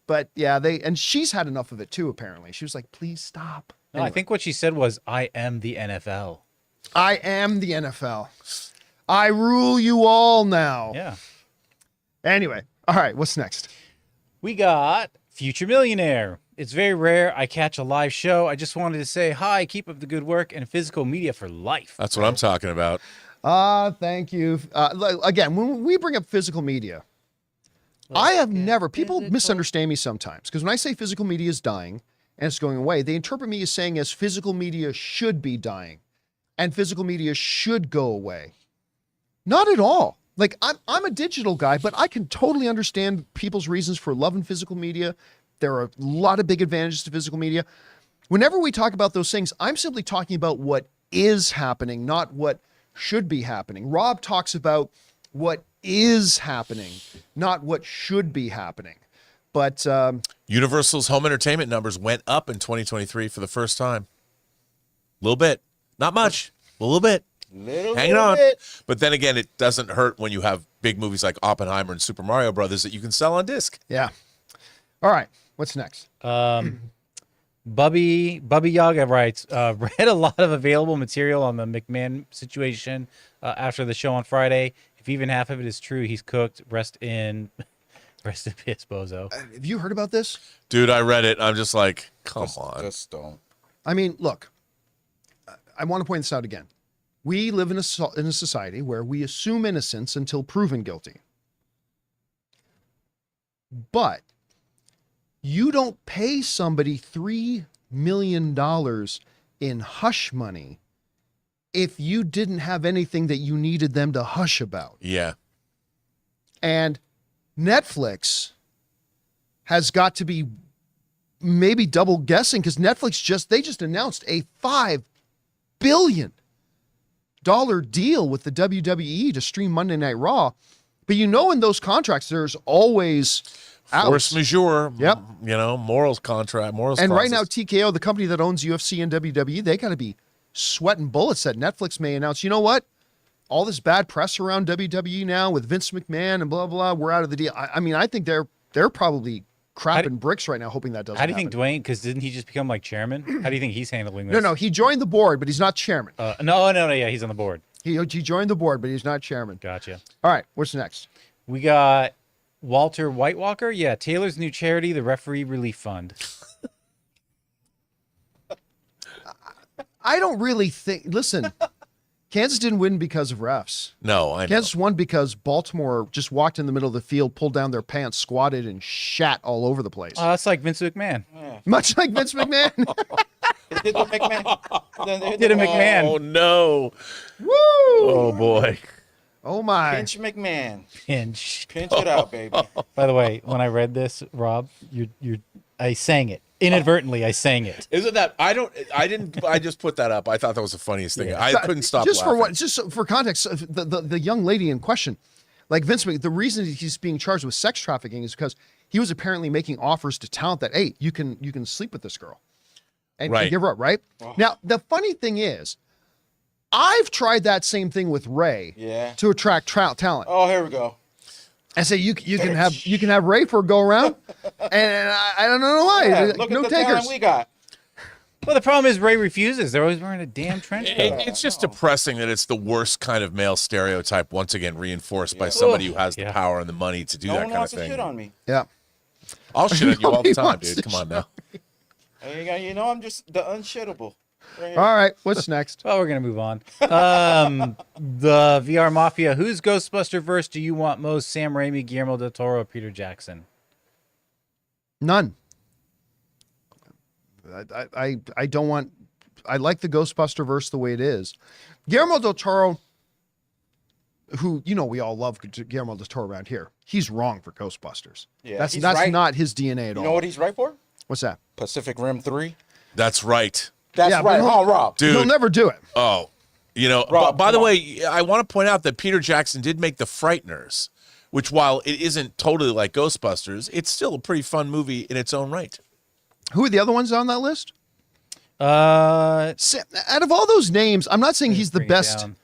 But yeah, and she's had enough of it too, apparently. She was like, please stop.
No, anyway. I think what she said was, I am the NFL.
I am the NFL. I rule you all now.
Yeah.
Anyway, all right, what's next?
We got Future Millionaire. It's very rare I catch a live show. I just wanted to say hi, keep up the good work, and physical media for life.
That's what I'm talking about.
Thank you. Again, when we bring up physical media, I have never, people misunderstand me sometimes, because when I say physical media is dying and it's going away, they interpret me as saying as physical media should be dying and physical media should go away. Not at all. Like, I'm a digital guy, but I can totally understand people's reasons for loving physical media. There are a lot of big advantages to physical media. Whenever we talk about those things, I'm simply talking about what is happening, not what should be happening. Rob talks about what is happening, not what should be happening. But
Universal's home entertainment numbers went up in 2023 for the first time. A little bit. Not much. A little bit. Hanging on. But then again, it doesn't hurt when you have big movies like Oppenheimer and Super Mario Brothers that you can sell on disc.
Yeah. All right. What's next?
Bubby Yaga writes, read a lot of available material on the McMahon situation after the show on Friday. If even half of it is true, he's cooked. Rest in peace, bozo.
Have you heard about this?
Dude, I read it. I'm just like, come on.
Just don't.
I mean, look, I want to point this out again. We live in a society where we assume innocence until proven guilty. But you don't pay somebody $3 million in hush money if you didn't have anything that you needed them to hush about.
Yeah.
And Netflix has got to be maybe double guessing, because Netflix they just announced a $5 billion deal with the WWE to stream Monday Night Raw. But in those contracts, there's always
force majeure.
Yep.
Morals contract. Morals.
And
clauses.
right now, TKO, the company that owns UFC and WWE, they got to be sweating bullets that Netflix may announce, you know what? All this bad press around WWE now with Vince McMahon and blah, blah, we're out of the deal. I mean, I think they're probably crapping bricks right now, hoping that doesn't happen.
How do you think Dwayne, because didn't he just become like chairman? How do you think he's handling this?
No, he joined the board, but he's not chairman.
No, yeah, he's on the board.
He joined the board, but he's not chairman.
Gotcha.
All right, what's next?
We got Walter Whitewalker. Yeah, Taylor's new charity, the Referee Relief Fund.
I don't really think, listen, Kansas didn't win because of refs.
No, I know.
Kansas won because Baltimore just walked in the middle of the field, pulled down their pants, squatted, and shat all over the place.
Oh, that's like Vince McMahon.
Yeah.
Much like Vince McMahon.
They did a McMahon.
They did a McMahon.
Oh, no.
Woo!
Oh, boy.
Oh, my.
Pinch McMahon.
Pinch.
Pinch it out, baby.
By the way, when I read this, Rob, I sang it. Inadvertently, I sang it.
Isn't that, I just put that up. I thought that was the funniest thing.
Yeah.
I couldn't stop
just
laughing.
Just for context, the young lady in question, like Vince McMahon, the reason he's being charged with sex trafficking is because he was apparently making offers to talent that, hey, you can sleep with this girl and
Right.
give her up, right?
Oh.
Now, the funny thing is, I've tried that same thing with Ray to attract talent.
Oh, here we go.
I say you can have Ray for a go around, and I don't know why.
Yeah, look
no
at the
takers.
talent we got.
Well, the problem is Ray refuses. They're always wearing a damn trench coat.
It's just depressing that it's the worst kind of male stereotype, once again reinforced by somebody who has the power and the money to do
No
that
one
kind of
wants to
thing.
shit on me.
Yeah.
I'll shit on you all the
Nobody
time,
wants
dude.
to
Come on now.
You know, I'm just the unshittable. Right.
All right. What's next?
Well, we're gonna move on. The VR Mafia. Whose Ghostbuster verse do you want most? Sam Raimi, Guillermo del Toro, or Peter Jackson?
None. I don't want. I like the Ghostbuster verse the way it is. Guillermo del Toro, who we all love Guillermo del Toro around here. He's wrong for Ghostbusters.
Yeah,
that's
he's right.
not his DNA at all.
You know what he's right for?
What's that?
Pacific Rim 3.
That's right.
That's
Yeah,
right,
but
huh, Rob?
Dude.
He'll never do it.
Oh,
Rob,
by the
come on.
way, I want to point out that Peter Jackson did make The Frighteners, which while it isn't totally like Ghostbusters, it's still a pretty fun movie in its own right.
Who are the other ones on that list?
Uh,
Out of all those names, I'm not saying he's the
bring it
best.
down.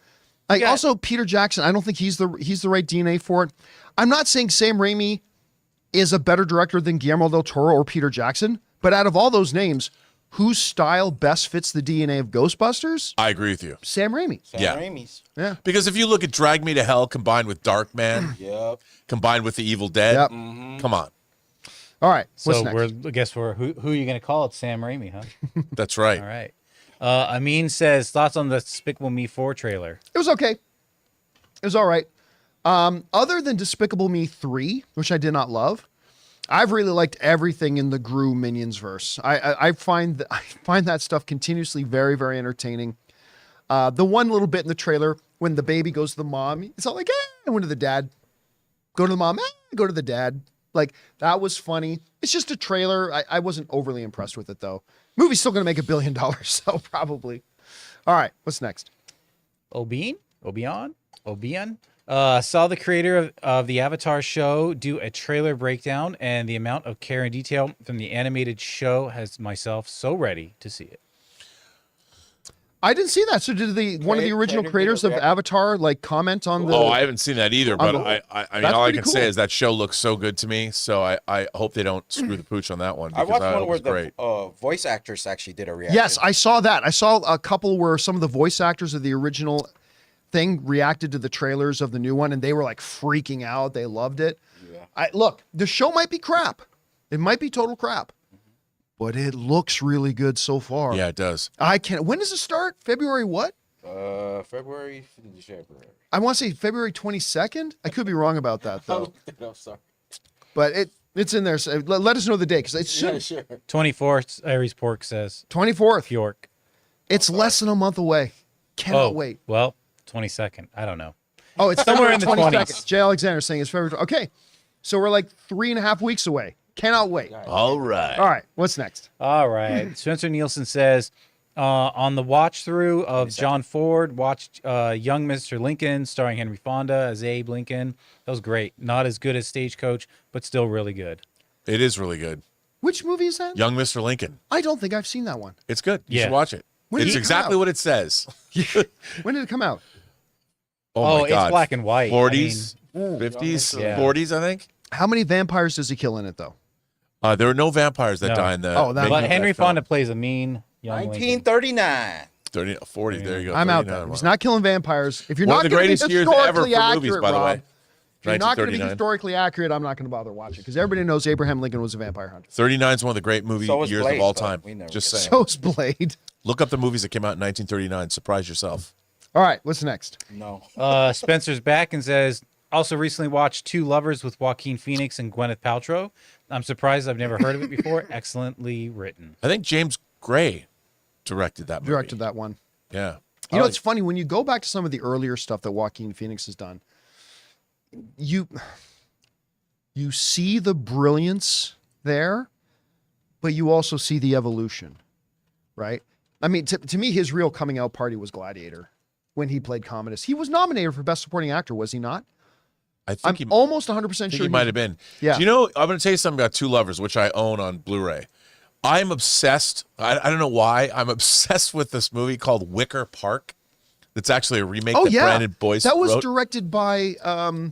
Like
got-
also Peter Jackson, I don't think he's the right DNA for it. I'm not saying Sam Raimi is a better director than Guillermo del Toro or Peter Jackson, but out of all those names, whose style best fits the DNA of Ghostbusters?
I agree with you.
Sam Raimi.
Sam
Yeah.
Raimi's.
Yeah.
Because if you look at Drag Me to Hell combined with Darkman,
Yep.
combined with The Evil Dead,
Yep.
come on.
All right. What's
So
next?
I guess who are you gonna call it? Sam Raimi, huh?
That's right.
All right. Amin says thoughts on the Despicable Me 4 trailer.
It was okay. It was all right. Other than Despicable Me 3, which I did not love, I've really liked everything in the Gru Minions verse. I find that stuff continuously very, very entertaining. The one little bit in the trailer when the baby goes to the mom, it's all like, I went to the dad. Go to the mom, go to the dad. Like, that was funny. It's just a trailer. I wasn't overly impressed with it, though. Movie's still going to make $1 billion, so probably. All right, what's next?
Obion? Saw the creator of the Avatar show do a trailer breakdown, and the amount of care and detail from the animated show has myself so ready to see it.
I didn't see that. So did one of the original creators of Avatar comment on the...
Oh, I haven't seen that either, but
the-
I mean,
That's
all I
pretty
can
cool.
say is that show looks so good to me, so I hope they don't screw the pooch on that one.
I
Because
watched
that
one where
was
the
great.
voice actress actually did a reaction.
Yes, I saw that. I saw a couple where some of the voice actors of the original thing reacted to the trailers of the new one, and they were like freaking out. They loved it.
Yeah.
Look, the show might be crap. It might be total crap, but it looks really good so far.
Yeah, it does.
When does it start? February what?
February.
I want to say February 22nd. I could be wrong about that though,
No, sorry.
but it's in there. So let us know the day because it should.
Sure.
24th, Aries Pork says
24th.
York.
It's less than a month away. Cannot wait.
Well, 22nd. I don't know.
Oh, it's
Somewhere
February
in the
22nd.
20s.
Jay Alexander saying it's February. Okay, so we're like 3.5 weeks away. Cannot wait.
All right.
All right, what's next?
All right. Spencer Nielsen says, on the watch through of John Ford, watched Young Mr. Lincoln starring Henry Fonda as Abe Lincoln. That was great. Not as good as Stagecoach, but still really good.
It is really good.
Which movie is that?
Young Mr. Lincoln.
I don't think I've seen that one.
It's good. You
Yeah.
should watch it.
When did
It's
it come
exactly
out?
what it says.
When did it come out?
Oh, my
it's
God.
black and white.
40s, 50s,
Yeah.
40s, I think.
How many vampires does he kill in it though?
There are no vampires that
No.
die in the.
Oh, that-
making
But
of
Henry
that film.
Fonda plays a mean young Lincoln.
1939.
30, 40. There you go.
I'm out
39,
there. He's
wow.
not killing vampires. If you're
One
not
of the
gonna be
greatest years ever
historically
for
accurate,
movies, by the
Rob,
way.
if you're not going to be
1939.
historically accurate, I'm not going to bother watching because everybody knows Abraham Lincoln was a vampire hunter.
39 is one of the great movie
So was
years
Blade,
of all
but
time.
we never
Just
get
saying.
So's Blade.
Look up the movies that came out in 1939. Surprise yourself.
All right, what's next?
No.
Spencer's back and says, also recently watched Two Lovers with Joaquin Phoenix and Gwyneth Paltrow. I'm surprised I've never heard of it before. Excellently written.
I think James Gray directed that movie.
Directed that one.
Yeah.
You know, it's funny when you go back to some of the earlier stuff that Joaquin Phoenix has done. You see the brilliance there, but you also see the evolution, right? I mean, to me, his real coming out party was Gladiator when he played Commodus. He was nominated for Best Supporting Actor, was he not?
I
I'm
think he,
almost 100%
think
sure
he might have been.
Yeah.
Do you know, I'm going to tell you something about Two Lovers, which I own on Blu-ray. I'm obsessed. I don't know why. I'm obsessed with this movie called Wicker Park. That's actually a remake
Oh
that
yeah,
Brandon Boyce
that was
wrote.
directed by not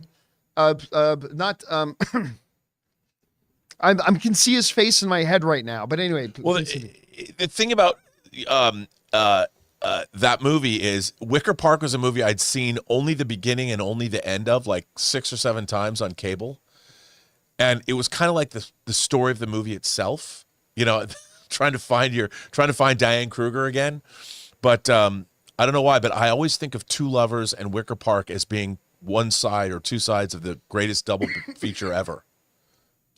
I can see his face in my head right now. But anyway,
Well, the thing about that movie is Wicker Park was a movie I'd seen only the beginning and only the end of like 6 or 7 times on cable. And it was kind of like the story of the movie itself, you know, trying to find Diane Kruger again. But I don't know why, but I always think of Two Lovers and Wicker Park as being one side or two sides of the greatest double feature ever.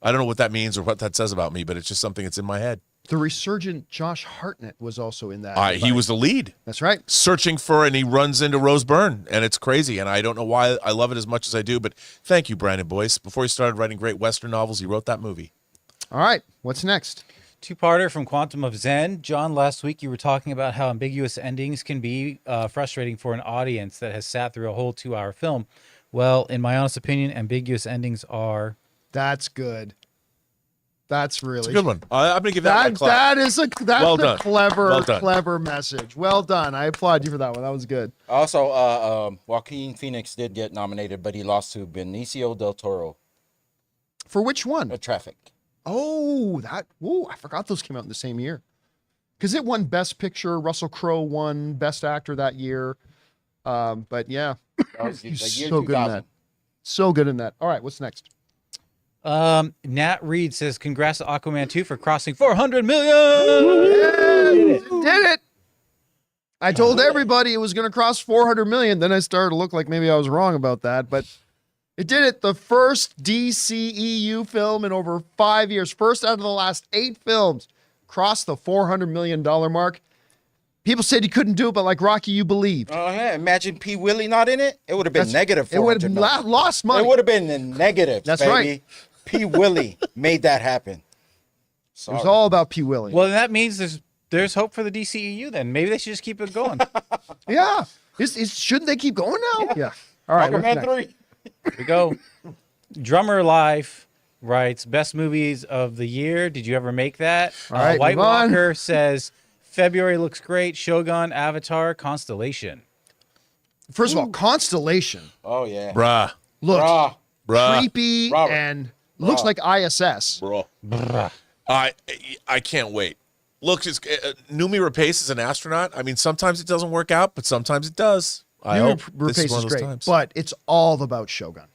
I don't know what that means or what that says about me, but it's just something that's in my head.
The resurgent Josh Hartnett was also in that.
He was the lead.
That's right.
Searching for, and he runs into Rose Byrne, and it's crazy. And I don't know why I love it as much as I do, but thank you, Brandon Boyce. Before he started writing great Western novels, he wrote that movie.
All right, what's next?
Two-parter from Quantum of Zen. John, last week you were talking about how ambiguous endings can be frustrating for an audience that has sat through a whole 2-hour film. Well, in my honest opinion, ambiguous endings are...
That's good. That's really
It's a good one. I'm going to give that a clap.
That's
Well
a
done. Well done.
clever message. Well done. I applaud you for that one. That was good.
Also, Joaquin Phoenix did get nominated, but he lost to Benicio del Toro.
For which one?
Traffic.
Oh, I forgot those came out in the same year. Because it won Best Picture. Russell Crowe won Best Actor that year. But yeah, he's so good in that. So good in that. All right, what's next?
Nat Reed says, congrats to Aquaman 2 for crossing 400 million.
Did it. I told everybody it was going to cross 400 million. Then I started to look like maybe I was wrong about that, but it did it. The first DCEU film in over 5 years, first out of the last 8 films, crossed the $400 million mark. People said you couldn't do it, but like Rocky, you believed.
Oh, yeah. Imagine P. Willie not in it. It would have been negative.
It would have lost money.
It would have been in negative.
That's
baby.
right.
P. Willie made that happen.
It
Sorry.
was all about P. Willie.
Well, that means there's hope for the DCEU then. Maybe they should just keep it going.
Yeah. Shouldn't they keep going now? Yeah. All right. what's
Aquaman
next?
3.
Here we go. Drummer Life writes, best movies of the year. Did you ever make that?
All right,
White
move on.
Walker says, February looks great. Shogun, Avatar, Constellation.
First of all, Constellation
Oh, yeah.
Bruh.
looks
Bruh.
creepy
Robert.
and looks like ISS.
Bro. I can't wait. Look, Numi Rapace is an astronaut. I mean, sometimes it doesn't work out, but sometimes it does. I hope this is
Rapace
one
is
of those
great,
times.
but it's all about Shogun.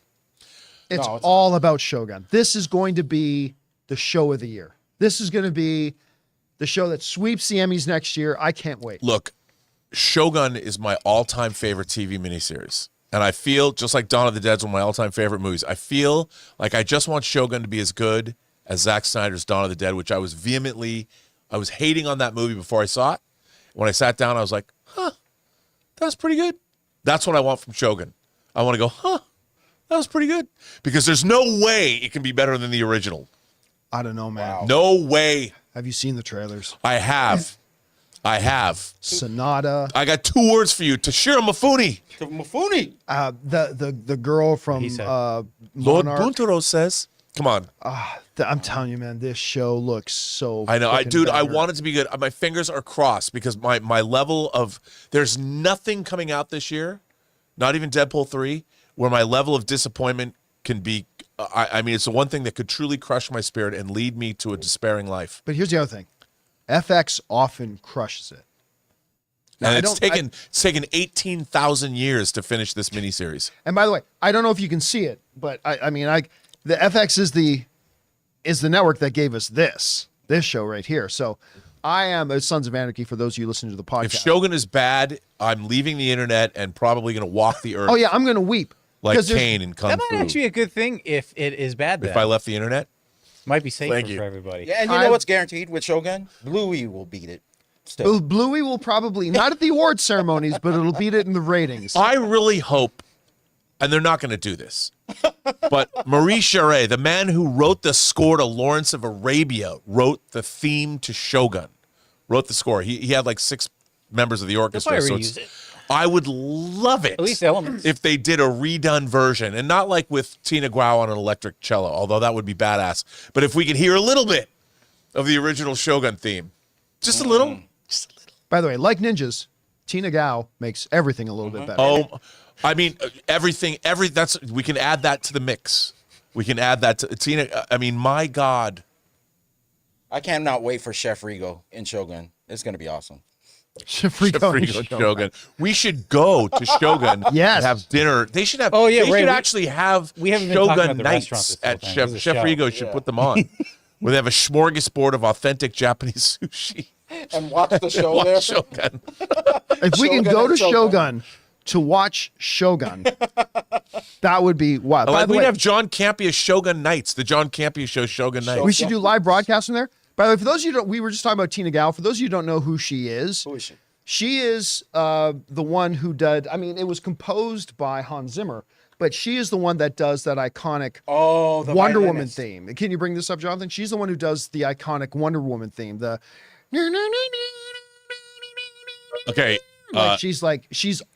It's all about Shogun. This is going to be the show of the year. This is going to be the show that sweeps the Emmys next year. I can't wait.
Look, Shogun is my all-time favorite TV miniseries. And I feel, just like Dawn of the Dead is one of my all-time favorite movies, I feel like I just want Shogun to be as good as Zack Snyder's Dawn of the Dead, which I was hating on that movie before I saw it. When I sat down, I was like, that was pretty good. That's what I want from Shogun. I want to go, that was pretty good. Because there's no way it can be better than the original.
I don't know, man.
Wow.
No way.
Have you seen the trailers?
I have.
Sonata.
I got 2 words for you. Toshiro Mifune.
To Mifune.
The girl from
He said.
Lord
Monarch.
Buntaro says, come on.
I'm telling you, man, this show looks so.
I know. I
fucking
want
banger.
it to be good. My fingers are crossed because my level of, there's nothing coming out this year, not even Deadpool 3, where my level of disappointment can be, I mean, it's the one thing that could truly crush my spirit and lead me to a despairing life.
But here's the other thing. FX often crushes it. Now,
And it's taken 18,000 years to finish this miniseries.
And by the way, I don't know if you can see it, but I mean, the FX is the network that gave us this show right here. So I am Sons of Anarchy for those of you listening to the podcast.
If Shogun is bad, I'm leaving the internet and probably going to walk the earth
Oh yeah, I'm going to weep.
like
'Cause there's-
Kane in Kung
That
Fu.
might actually be a good thing if it is bad then.
If I left the internet,
Might be safer
Thank you.
for everybody.
Yeah, and you know what's guaranteed with Shogun? Bluey will beat it. Still.
Bluey will probably, not at the award ceremonies, but it'll beat it in the ratings.
I really hope, and they're not going to do this, but Maurice Jarre, the man who wrote the score to Lawrence of Arabia, wrote the theme to Shogun, wrote the score. He had like 6 members of the orchestra.
probably
So
reuse it.
I would love it
At least elements.
if they did a redone version, and not like with Tina Guo on an electric cello, although that would be badass. But if we could hear a little bit of the original Shogun theme, just a little.
By the way, like ninjas, Tina Gao makes everything a little bit better.
Oh, I mean, everything, we can add that to the mix. We can add that to Tina. I mean, my God.
I cannot wait for Chef Rigo in Shogun. It's going to be awesome.
Shafrigo and
Shafrigo
Shogun.
Shogun. We should go to Shogun
Yes.
and have dinner. They should have.
Oh, yeah,
they
Ray,
should
we-
actually have
we haven't been talking
Shogun
about the restaurant
nights
this whole
at
time.
Chef
This is a show.
Frigo. Should put them on. Where they have a smorgasbord of authentic Japanese sushi.
And watch the show
Watch
there.
Shogun.
If we can
Shogun
go to
and Shogun.
Shogun to watch Shogun, that would be wild. By
Like
the
we'd
way,
have John Campea Shogun Nights. The John Campea show Shogun Nights.
we should do live broadcasting there. By the way, for those of you who don't, we were just talking about Tina Gal. For those of you who don't know who she is,
Who is she?
she is the one who did. I mean, it was composed by Hans Zimmer, but she is the one that does that iconic
Oh, the
Wonder Woman
violinist.
theme. Can you bring this up, Jonathan? She's the one who does the iconic Wonder Woman theme. The
Okay.
she's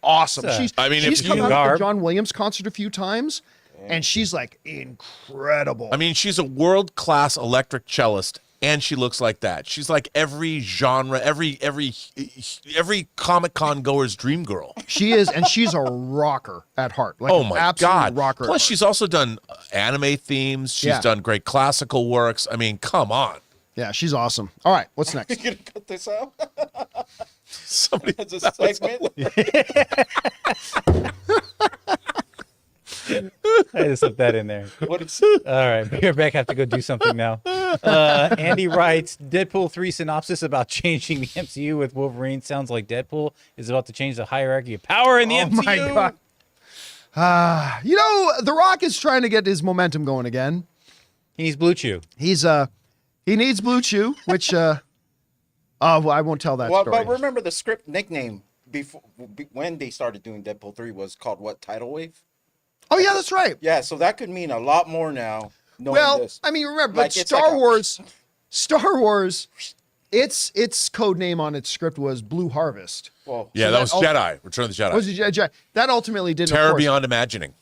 awesome. She's
I mean,
she's
if
come
you-
out at the
Garb.
John Williams concert a few times, and she's like incredible.
I mean, she's a world-class electric cellist, and she looks like that. She's like every genre, every Comic-Con goer's dream girl.
she is, and she's a rocker at heart. Like
Oh
an
my
absolute
God!
rocker. at
Plus,
heart.
she's also done anime themes. She's
Yeah.
done great classical works. I mean, come on.
Yeah, she's awesome. All right, what's next?
You gonna cut this out
Somebody
as a segment?
I just slipped that in there.
What is?
All right, me or Beck have to go do something now. Andy writes, Deadpool 3 synopsis about changing the MCU with Wolverine sounds like Deadpool is about to change the hierarchy of power in the MCU.
Oh my God. You know, The Rock is trying to get his momentum going again.
He's Blue Chew.
He needs Blue Chew, which well, I won't tell that
Well,
story.
but remember the script nickname when they started doing Deadpool 3 was called what? Tidal Wave.
Oh yeah, that's right.
Yeah, so that could mean a lot more now. Knowing
Well,
this.
I mean, remember, but
Like, it's
Star
like a-
Wars, its code name on its script was Blue Harvest.
Well,
Yeah,
So
that was
that
Jedi. Return of the Jedi.
Was it that ultimately didn't,
Terror
of course,
beyond imagining.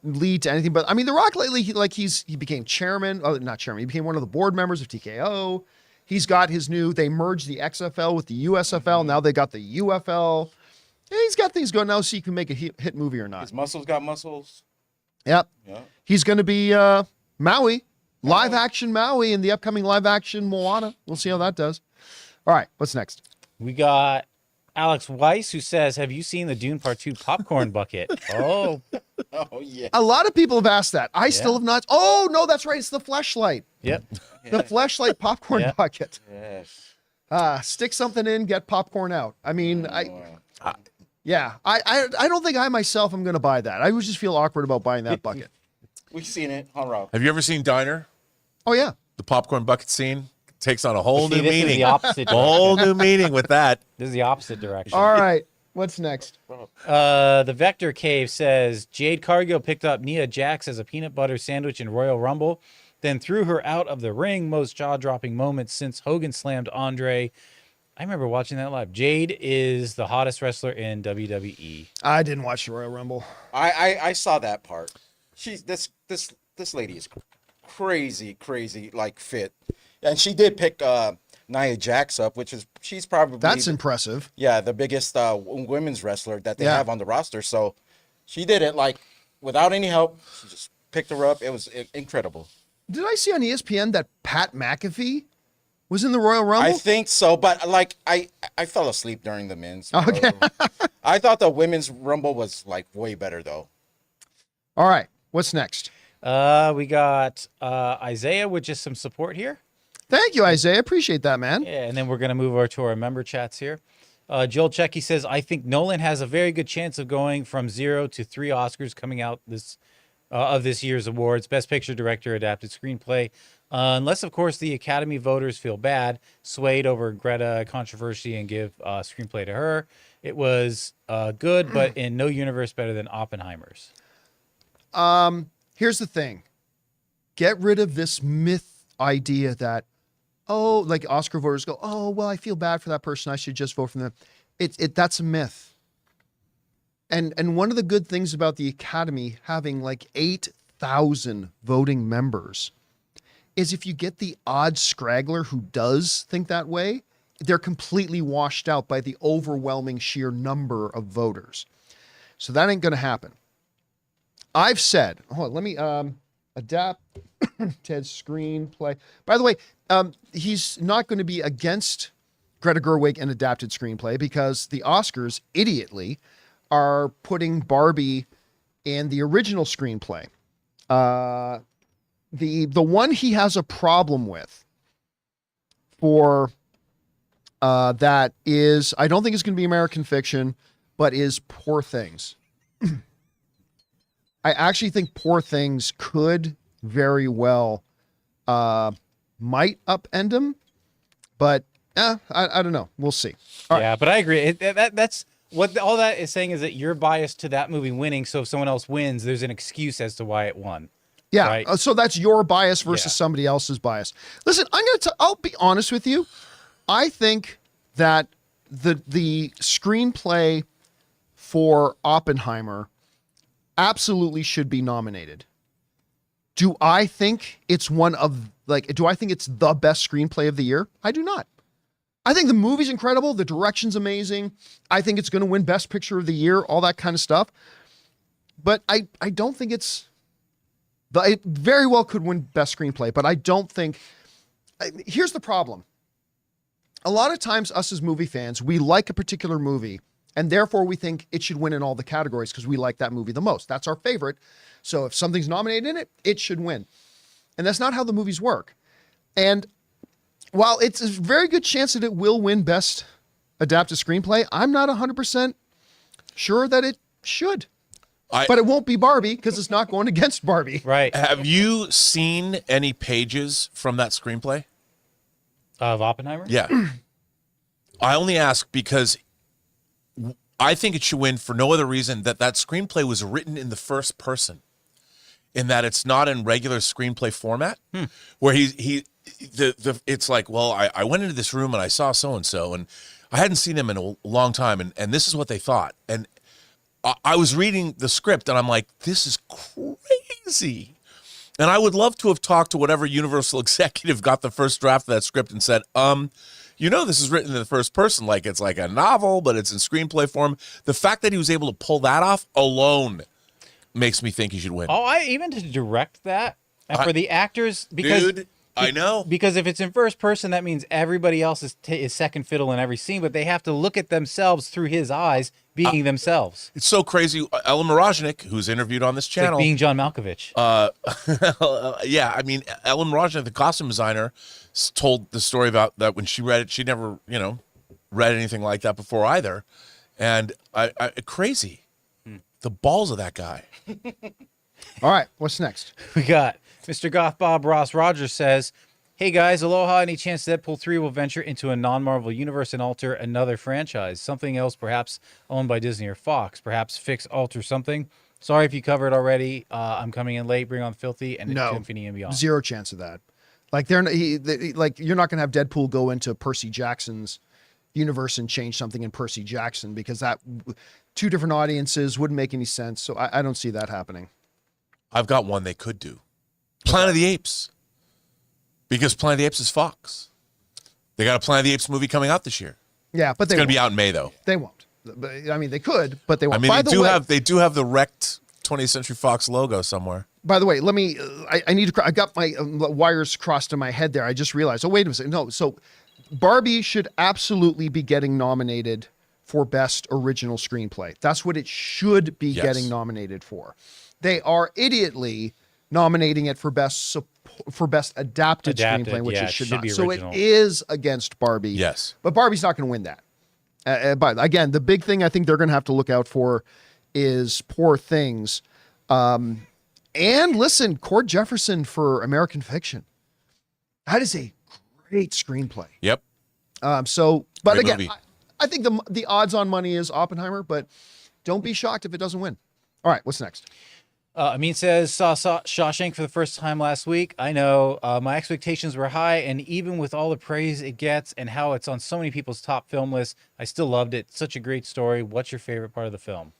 lead to anything? But I mean, The Rock lately, he became chairman. Oh, not chairman. He became one of the board members of TKO. He's got his new. They merged the XFL with the USFL. Now they got the UFL. Yeah, he's got things going now. See if he can make a hit movie or not.
his muscles got muscles.
Yep.
Yeah.
He's going to be Maui, live action Maui in the upcoming live action Moana. We'll see how that does. All right, what's next?
We got Alex Weiss who says, have you seen the Dune Part 2 popcorn bucket? Oh,
Oh yeah.
A lot of people have asked that. I still have not. Oh no, that's right. It's the fleshlight.
yep.
The fleshlight popcorn
Yeah.
bucket.
Yes.
Stick something in, get popcorn out. I mean, yeah. I don't think I myself am going to buy that. I would just feel awkward about buying that bucket.
We've seen it on Rob.
Have you ever seen Diner?
Oh yeah.
The popcorn bucket scene takes on a whole
See,
new
this is
meaning.
the opposite
A whole
direction.
new meaning with that.
This is the opposite direction.
All right. What's next?
The Vector Cave says Jade Cargill picked up Nia Jax as a peanut butter sandwich in Royal Rumble, then threw her out of the ring. Most jaw-dropping moments since Hogan slammed Andre. I remember watching that live. Jade is the hottest wrestler in WWE.
I didn't watch the Royal Rumble.
I saw that part. She's this lady is crazy like fit, and she did pick Nia Jax up, which is she's probably
That's impressive.
the biggest women's wrestler that they
Yeah.
have on the roster. So she did it like without any help. She just picked her up. It was incredible.
Did I see on ESPN that Pat McAfee was in the Royal Rumble?
I think so, but like I fell asleep during the men's.
Okay.
I thought the women's rumble was like way better though.
All right. What's next?
We got Isaiah with just some support here.
Thank you, Isaiah. Appreciate that, man.
Yeah, and then we're going to move over to our member chats here. Joel Checky says, I think Nolan has a very good chance of going from 0 to 3 Oscars coming out of this year's awards. Best Picture, Director, Adapted Screenplay. Unless, of course, the Academy voters feel bad, swayed over Greta controversy and give screenplay to her. It was good, but in no universe better than Oppenheimer's.
Here's the thing. Get rid of this myth idea that, oh, like Oscar voters go, oh, well, I feel bad for that person. I should just vote for them. That's a myth. And one of the good things about the Academy having like 8,000 voting members is if you get the odd scraggler who does think that way, they're completely washed out by the overwhelming sheer number of voters. So that ain't going to happen. I've said, hold on, let me adapt Ted's screenplay. By the way, he's not going to be against Greta Gerwig an adapted screenplay because the Oscars, idiotly, are putting Barbie in the original screenplay. The one he has a problem with for that is, I don't think it's going to be American Fiction, but is Poor Things. I actually think Poor Things could very well might upend him, but I don't know. We'll see.
Yeah, but I agree. That's what all that is saying, is that you're biased to that movie winning. So if someone else wins, there's an excuse as to why it won.
Yeah.
Right?
So that's your bias versus somebody else's bias. Listen, I'll be honest with you. I think that the screenplay for Oppenheimer absolutely should be nominated. Do I think it's do I think it's the best screenplay of the year? I do not. I think the movie's incredible. The direction's amazing. I think it's going to win Best Picture of the Year, all that kind of stuff. But I don't think it very well could win Best Screenplay, but I don't think, here's the problem. A lot of times us as movie fans, we like a particular movie and therefore we think it should win in all the categories because we like that movie the most. That's our favorite. So if something's nominated in it, it should win. And that's not how the movies work. And while it's a very good chance that it will win Best Adapted Screenplay, I'm not 100% sure that it should. But it won't be Barbie because it's not going against Barbie.
Right.
Have you seen any pages from that screenplay?
Of Oppenheimer?
Yeah. I only ask because I think it should win for no other reason that screenplay was written in the first person, in that it's not in regular screenplay format, where it's like, well, I went into this room and I saw so-and-so and I hadn't seen him in a long time and this is what they thought. And I was reading the script and I'm like, this is crazy. And I would love to have talked to whatever Universal executive got the first draft of that script and said, this is written in the first person, like it's like a novel, but it's in screenplay form. The fact that he was able to pull that off alone makes me think he should win.
Oh, even to direct that, and for the actors, because
dude, I know.
Because if it's in first person, that means everybody else is second fiddle in every scene, but they have to look at themselves through his eyes, being themselves. It's
so crazy. Ellen Moroznik, who's interviewed on this channel,
like being John Malkovich.
Yeah, I mean, Ellen Moroznik, the costume designer, told the story about that when she read it. She never, read anything like that before either, and crazy. The balls of that guy.
All right, what's next?
We got Mr. Goth Bob Ross Rogers says, hey guys, aloha. Any chance Deadpool 3 will venture into a non-Marvel universe and alter another franchise? Something else perhaps owned by Disney or Fox? Perhaps fix, alter something? Sorry if you covered already. I'm coming in late. Bring on Filthy and
No,
Infinity and Beyond.
Zero chance of that. Like you're not going to have Deadpool go into Percy Jackson's universe and change something in Percy Jackson, because that two different audiences wouldn't make any sense. So I don't see that happening.
I've got one they could do. Planet of the Apes. Because Planet of the Apes is Fox. They got a Planet of the Apes movie coming out this year.
Yeah, but
it's going to be out in May, though.
They won't. I mean, they could, but they won't.
I mean, they do have the wrecked 20th Century Fox logo somewhere.
By the way, let me. I got my wires crossed in my head there. I just realized. Oh, wait a second. No, so Barbie should absolutely be getting nominated for Best Original Screenplay. That's what it should be getting nominated for. They are idiotly nominating it for Best Adapted Screenplay, which it should not. So it is against Barbie.
Yes.
But Barbie's not going to win that. But again, the big thing I think they're going to have to look out for is Poor Things. And listen, Cord Jefferson for American Fiction. That is a great screenplay.
Yep.
But
great
again,
movie.
I think the odds on money is Oppenheimer, but don't be shocked if it doesn't win. All right, what's next?
Amin says, saw Shawshank for the first time last week. I know my expectations were high, and even with all the praise it gets and how it's on so many people's top film lists, I still loved it. Such a great story. What's your favorite part of the film?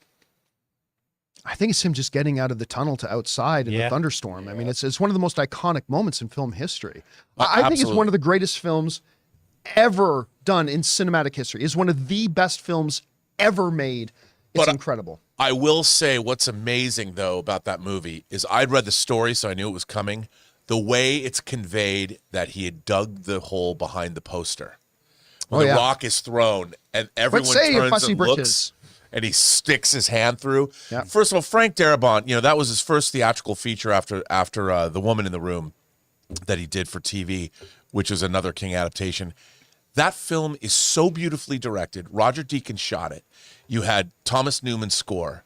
I think it's him just getting out of the tunnel to outside in the thunderstorm. Yeah. I mean, it's one of the most iconic moments in film history. I think it's one of the greatest films ever done in cinematic history. It's one of the best films ever made. It's incredible.
I will say what's amazing, though, about that movie is I'd read the story, so I knew it was coming. The way it's conveyed that he had dug the hole behind the poster. when
Oh,
the
yeah.
rock is thrown and everyone
say you
turns
fussy
and
britches.
looks and he sticks his hand through.
Yeah.
First of all, Frank Darabont, that was his first theatrical feature after The Woman in the Room that he did for TV, which was another King adaptation. That film is so beautifully directed. Roger Deakins shot it. You had Thomas Newman score.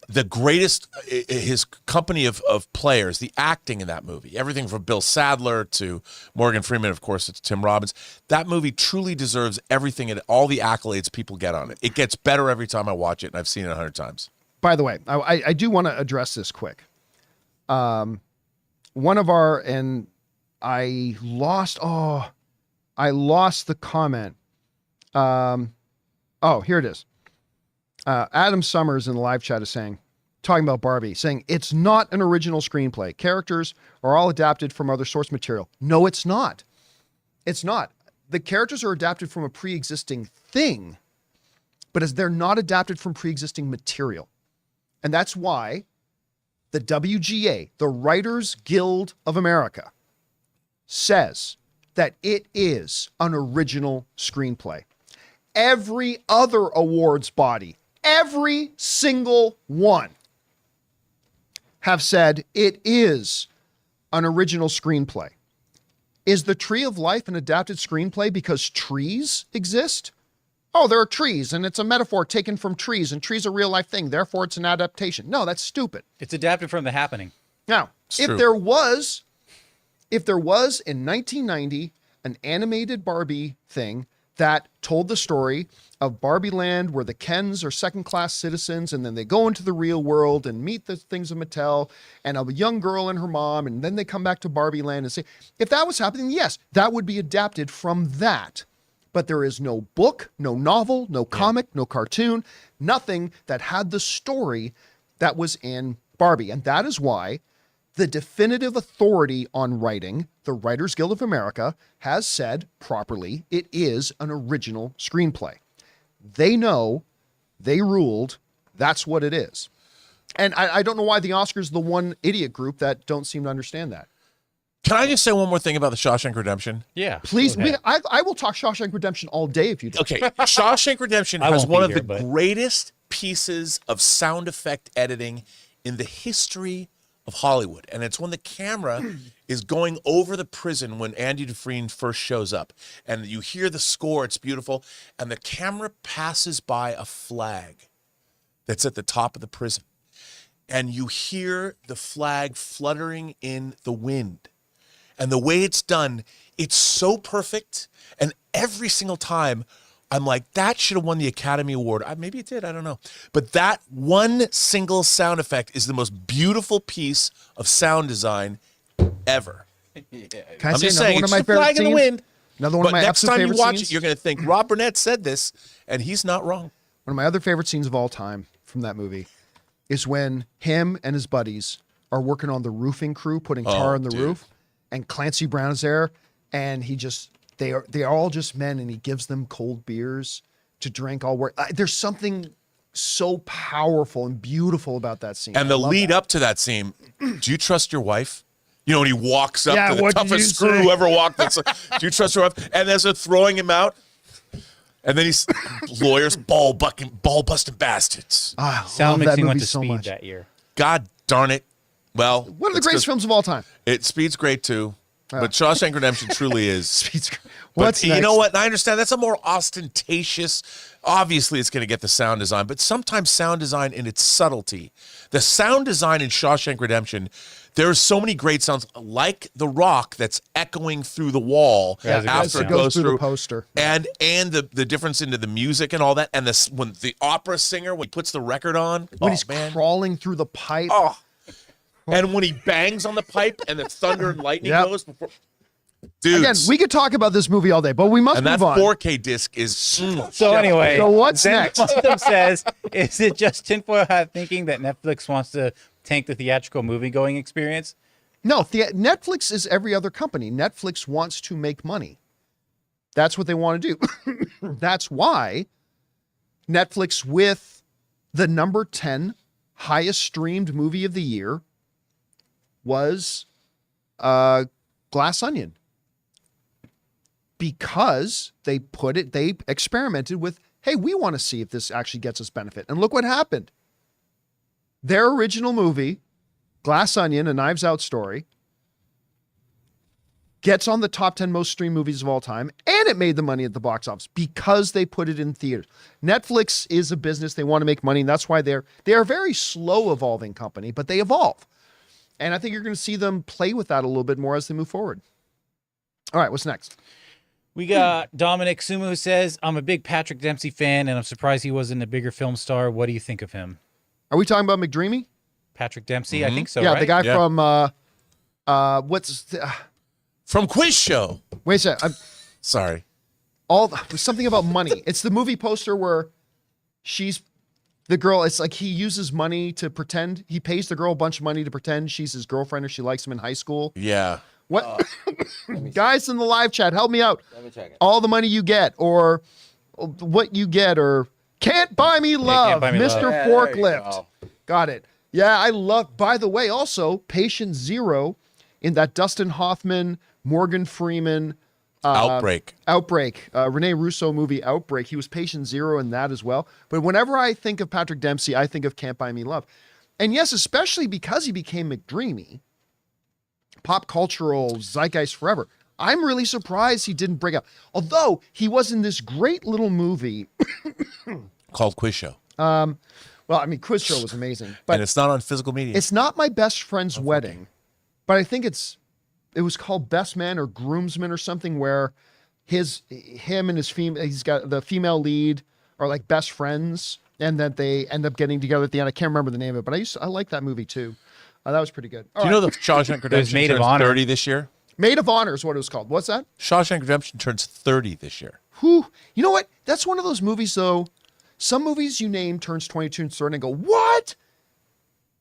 The greatest, his company of players, the acting in that movie, everything from Bill Sadler to Morgan Freeman, of course, it's Tim Robbins. That movie truly deserves everything and all the accolades people get on it. It gets better every time I watch it, and I've seen it 100 times.
By the way, I do want to address this quick. One of our, and I lost the comment. Here it is. Adam Summers in the live chat is talking about Barbie, saying it's not an original screenplay. Characters are all adapted from other source material. No, it's not. It's not. The characters are adapted from a pre-existing thing, but as they're not adapted from pre-existing material. And that's why the WGA, the Writers Guild of America, says that it is an original screenplay. Every other awards body, every single one, have said it is an original screenplay. Is The Tree of Life an adapted screenplay because trees exist? Oh, there are trees, and it's a metaphor taken from trees, and trees are a real life thing, therefore it's an adaptation. No, that's stupid.
It's adapted from The Happening.
Now, if there was in 1990 an animated Barbie thing that told the story of Barbie Land where the Kens are second-class citizens and then they go into the real world and meet the things of Mattel and a young girl and her mom, and then they come back to Barbie Land and say, if that was happening, yes, that would be adapted from that. But there is no book, no novel, no comic, no cartoon, nothing that had the story that was in Barbie. And that is why the definitive authority on writing, the Writers Guild of America, has said properly it is an original screenplay. They know, they ruled, that's what it is. And I don't know why the Oscars are the one idiot group that don't seem to understand that.
Can I just say one more thing about the Shawshank Redemption?
Yeah.
Please, I will talk Shawshank Redemption all day if you do.
Okay, Shawshank Redemption
I
has
won't
one
be
of
here,
the
but-
greatest pieces of sound effect editing in the history of Hollywood. And it's when the camera is going over the prison when Andy Dufresne first shows up. And you hear the score, it's beautiful. And the camera passes by a flag that's at the top of the prison. And you hear the flag fluttering in the wind. And the way it's done, it's so perfect. And every single time, I'm like, that should have won the Academy Award. Maybe it did, I don't know. But that one single sound effect is the most beautiful piece of sound design ever.
Can I
I'm
say
just
another
saying,
one of
it's
my
the
favorite
flag in the
scenes?
wind.
Another one
But
of my
next
absolute
time you
favorite
watch
scenes?
it, you're going to think, Rob Burnett said this, and he's not wrong.
One of my other favorite scenes of all time from that movie is when him and his buddies are working on the roofing crew, putting tar on the roof, and Clancy Brown is there, and they are all just men, and he gives them cold beers to drink all work. There's something so powerful and beautiful about that scene.
And the
I love
lead
that.
up to that scene, do you trust your wife? You know, when he walks up
Yeah,
to the
what did you
toughest screw
say?
who ever walked. That's like, do you trust your wife? And as they're throwing him out, and then he's lawyers, ball busting bastards.
I
Sound
love that
mixing went
movie
to
so
Speed
much.
that year.
God darn it. Well,
One of the
it's
greatest
'cause
films of all time.
Speed's great too, but Shawshank Redemption truly is.
Speed's great.
But
What's
you
next?
know what? And I understand that's a more ostentatious. Obviously, it's going to get the sound design, but sometimes sound design in its subtlety. The sound design in Shawshank Redemption, there's so many great sounds, like the rock that's echoing through the wall
Yeah, it's a good
after
sound.
it goes
through the
through.
poster.
And the difference into the music and all that, and this when the opera singer when he puts the record on,
When
oh,
he's
man.
crawling through the pipe.
Oh. And when he bangs on the pipe and the thunder and lightning
Yep.
goes before. Dudes.
Again, we could talk about this movie all day, but we must
and that
move on.
4K disc is.
So anyway,
So what's
Zen
next?
Quantum says, is it just tinfoil hat thinking that Netflix wants to tank the theatrical movie-going experience?
No, Netflix is every other company. Netflix wants to make money. That's what they want to do. That's why Netflix, with the number 10 highest streamed movie of the year, was Glass Onion. because they experimented with, hey, we want to see if this actually gets us benefit. And look what happened. Their original movie, Glass Onion, a Knives Out story, gets on the top 10 most streamed movies of all time, and it made the money at the box office because they put it in theaters. Netflix is a business. They want to make money, and that's why they are a very slow evolving company, but they evolve. And I think you're going to see them play with that a little bit more as they move forward. All right, what's next?
We got Dominic Sumu, who says, I'm a big Patrick Dempsey fan, and I'm surprised he wasn't a bigger film star. What do you think of him?
Are we talking about McDreamy?
Patrick Dempsey? I think so,
Yeah,
right?
the guy from,
From Quiz Show.
wait a second.
Sorry.
Something about money. It's the movie poster where she's the girl. It's like he uses money to pretend. He pays the girl a bunch of money to pretend she's his girlfriend or she likes him in high school.
Yeah.
What? Guys in the live chat, help me out.
Let me check it.
All the money you get, or what you get, or Can't Buy Me Love,
Buy Me
Mr.
Love.
Yeah, there you
Forklift.
go.
Got it. Yeah, I love, by the way, also Patient Zero in that Dustin Hoffman, Morgan Freeman,
Outbreak.
Rene Russo movie Outbreak. He was Patient Zero in that as well. But whenever I think of Patrick Dempsey, I think of Can't Buy Me Love. And yes, especially because he became McDreamy, pop cultural zeitgeist forever. I'm really surprised he didn't break out. Although he was in this great little movie
Called Quiz Show.
well, I mean, Quiz Show was amazing, but
And it's not on physical media.
it's not My Best Friend's Wedding, but I think it was called Best Man or Groomsman or something, where him and his he's got the female lead are like best friends, and that they end up getting together at the end. I can't remember the name of it, but I like that movie too. That was pretty good.
Do you know the Shawshank Redemption
Maid of
turns
Honor.
30 this year?
Maid of Honor is what it was called. What's that?
Shawshank Redemption turns 30 this year.
Whew. You know what? That's one of those movies, though. Some movies you name turns 22 and 30 and go, what?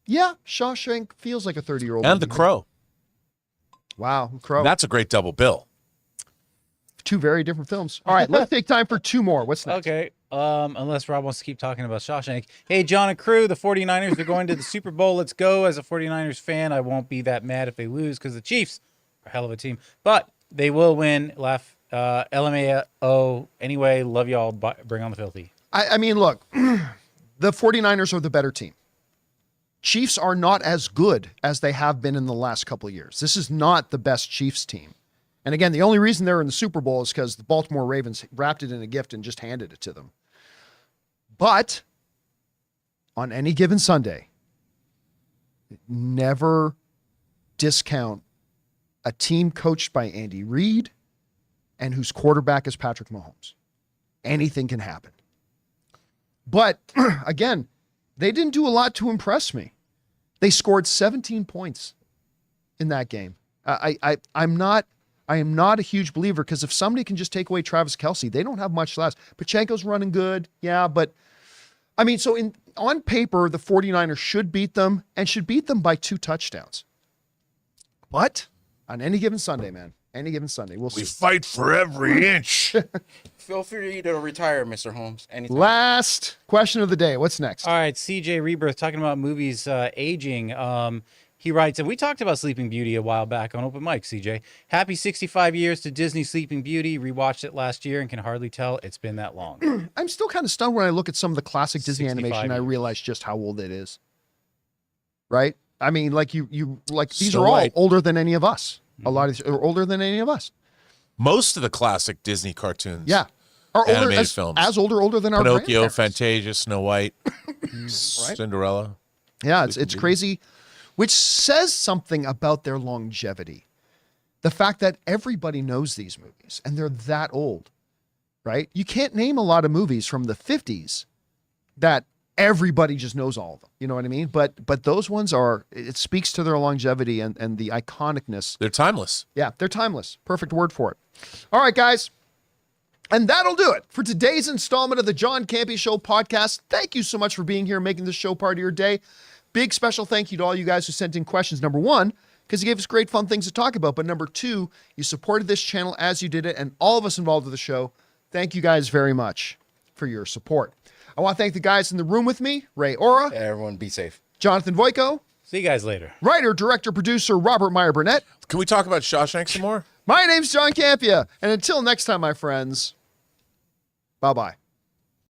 Yeah, Shawshank feels like a 30-year-old.
And The
movie.
Crow.
Wow, Crow.
That's a great double bill.
Two very different films. All right, let's take time for two more. What's next?
Okay. Unless Rob wants to keep talking about Shawshank. Hey, John and crew, the 49ers are going to the Super Bowl. Let's go. As a 49ers fan, I won't be that mad if they lose because the Chiefs are a hell of a team. But they will win. Laugh. LMAO. Anyway, love y'all. Bring on the filthy.
I mean, look, the 49ers are the better team. Chiefs are not as good as they have been in the last couple of years. This is not the best Chiefs team. And again, the only reason they're in the Super Bowl is because the Baltimore Ravens wrapped it in a gift and just handed it to them. But on any given Sunday, never discount a team coached by Andy Reid and whose quarterback is Patrick Mahomes. Anything can happen. But again, they didn't do a lot to impress me. They scored 17 points in that game. I am not a huge believer, because if somebody can just take away Travis Kelce, they don't have much left. Pachenko's running good. Yeah, but I mean, so on paper, the 49ers should beat them and should beat them by 2 touchdowns. But on any given Sunday, man, any given Sunday, we'll see.
We fight for every inch.
Feel free to retire, Mr. Holmes. Anytime.
Last question of the day. What's next?
All right, CJ Rebirth talking about movies aging. He writes, and we talked about Sleeping Beauty a while back on Open Mic, CJ. Happy 65 years to Disney Sleeping Beauty. Rewatched it last year and can hardly tell it's been that long.
I'm still kind of stunned when I look at some of the classic Disney
65
animation. I
years.
realize just how old it is. Right? I mean, like you like these
So
are all
right.
older than any of us. A lot of these are older than any of us.
Most of the classic Disney cartoons.
Yeah. Are older
Animated films.
as older than our
Pinocchio,
grandparents.
Fantasia, Snow White, Cinderella.
Yeah, it's crazy, which says something about their longevity. The fact that everybody knows these movies and they're that old, right? You can't name a lot of movies from the 50s that everybody just knows all of them. You know what I mean? But those ones it speaks to their longevity and the iconicness.
They're timeless.
Yeah, they're timeless. Perfect word for it. All right, guys. And that'll do it for today's installment of the John Campea Show podcast. Thank you so much for being here and making this show part of your day. Big special thank you to all you guys who sent in questions. Number one, because you gave us great fun things to talk about. But number two, you supported this channel as you did it, and all of us involved with the show. Thank you guys very much for your support. I want to thank the guys in the room with me, Ray Ora,
Everyone be safe.
Jonathan Voico,
See you guys later.
writer, director, producer, Robert Meyer Burnett.
Can we talk about Shawshank some more?
My name's John Campea. And until next time, my friends, bye-bye.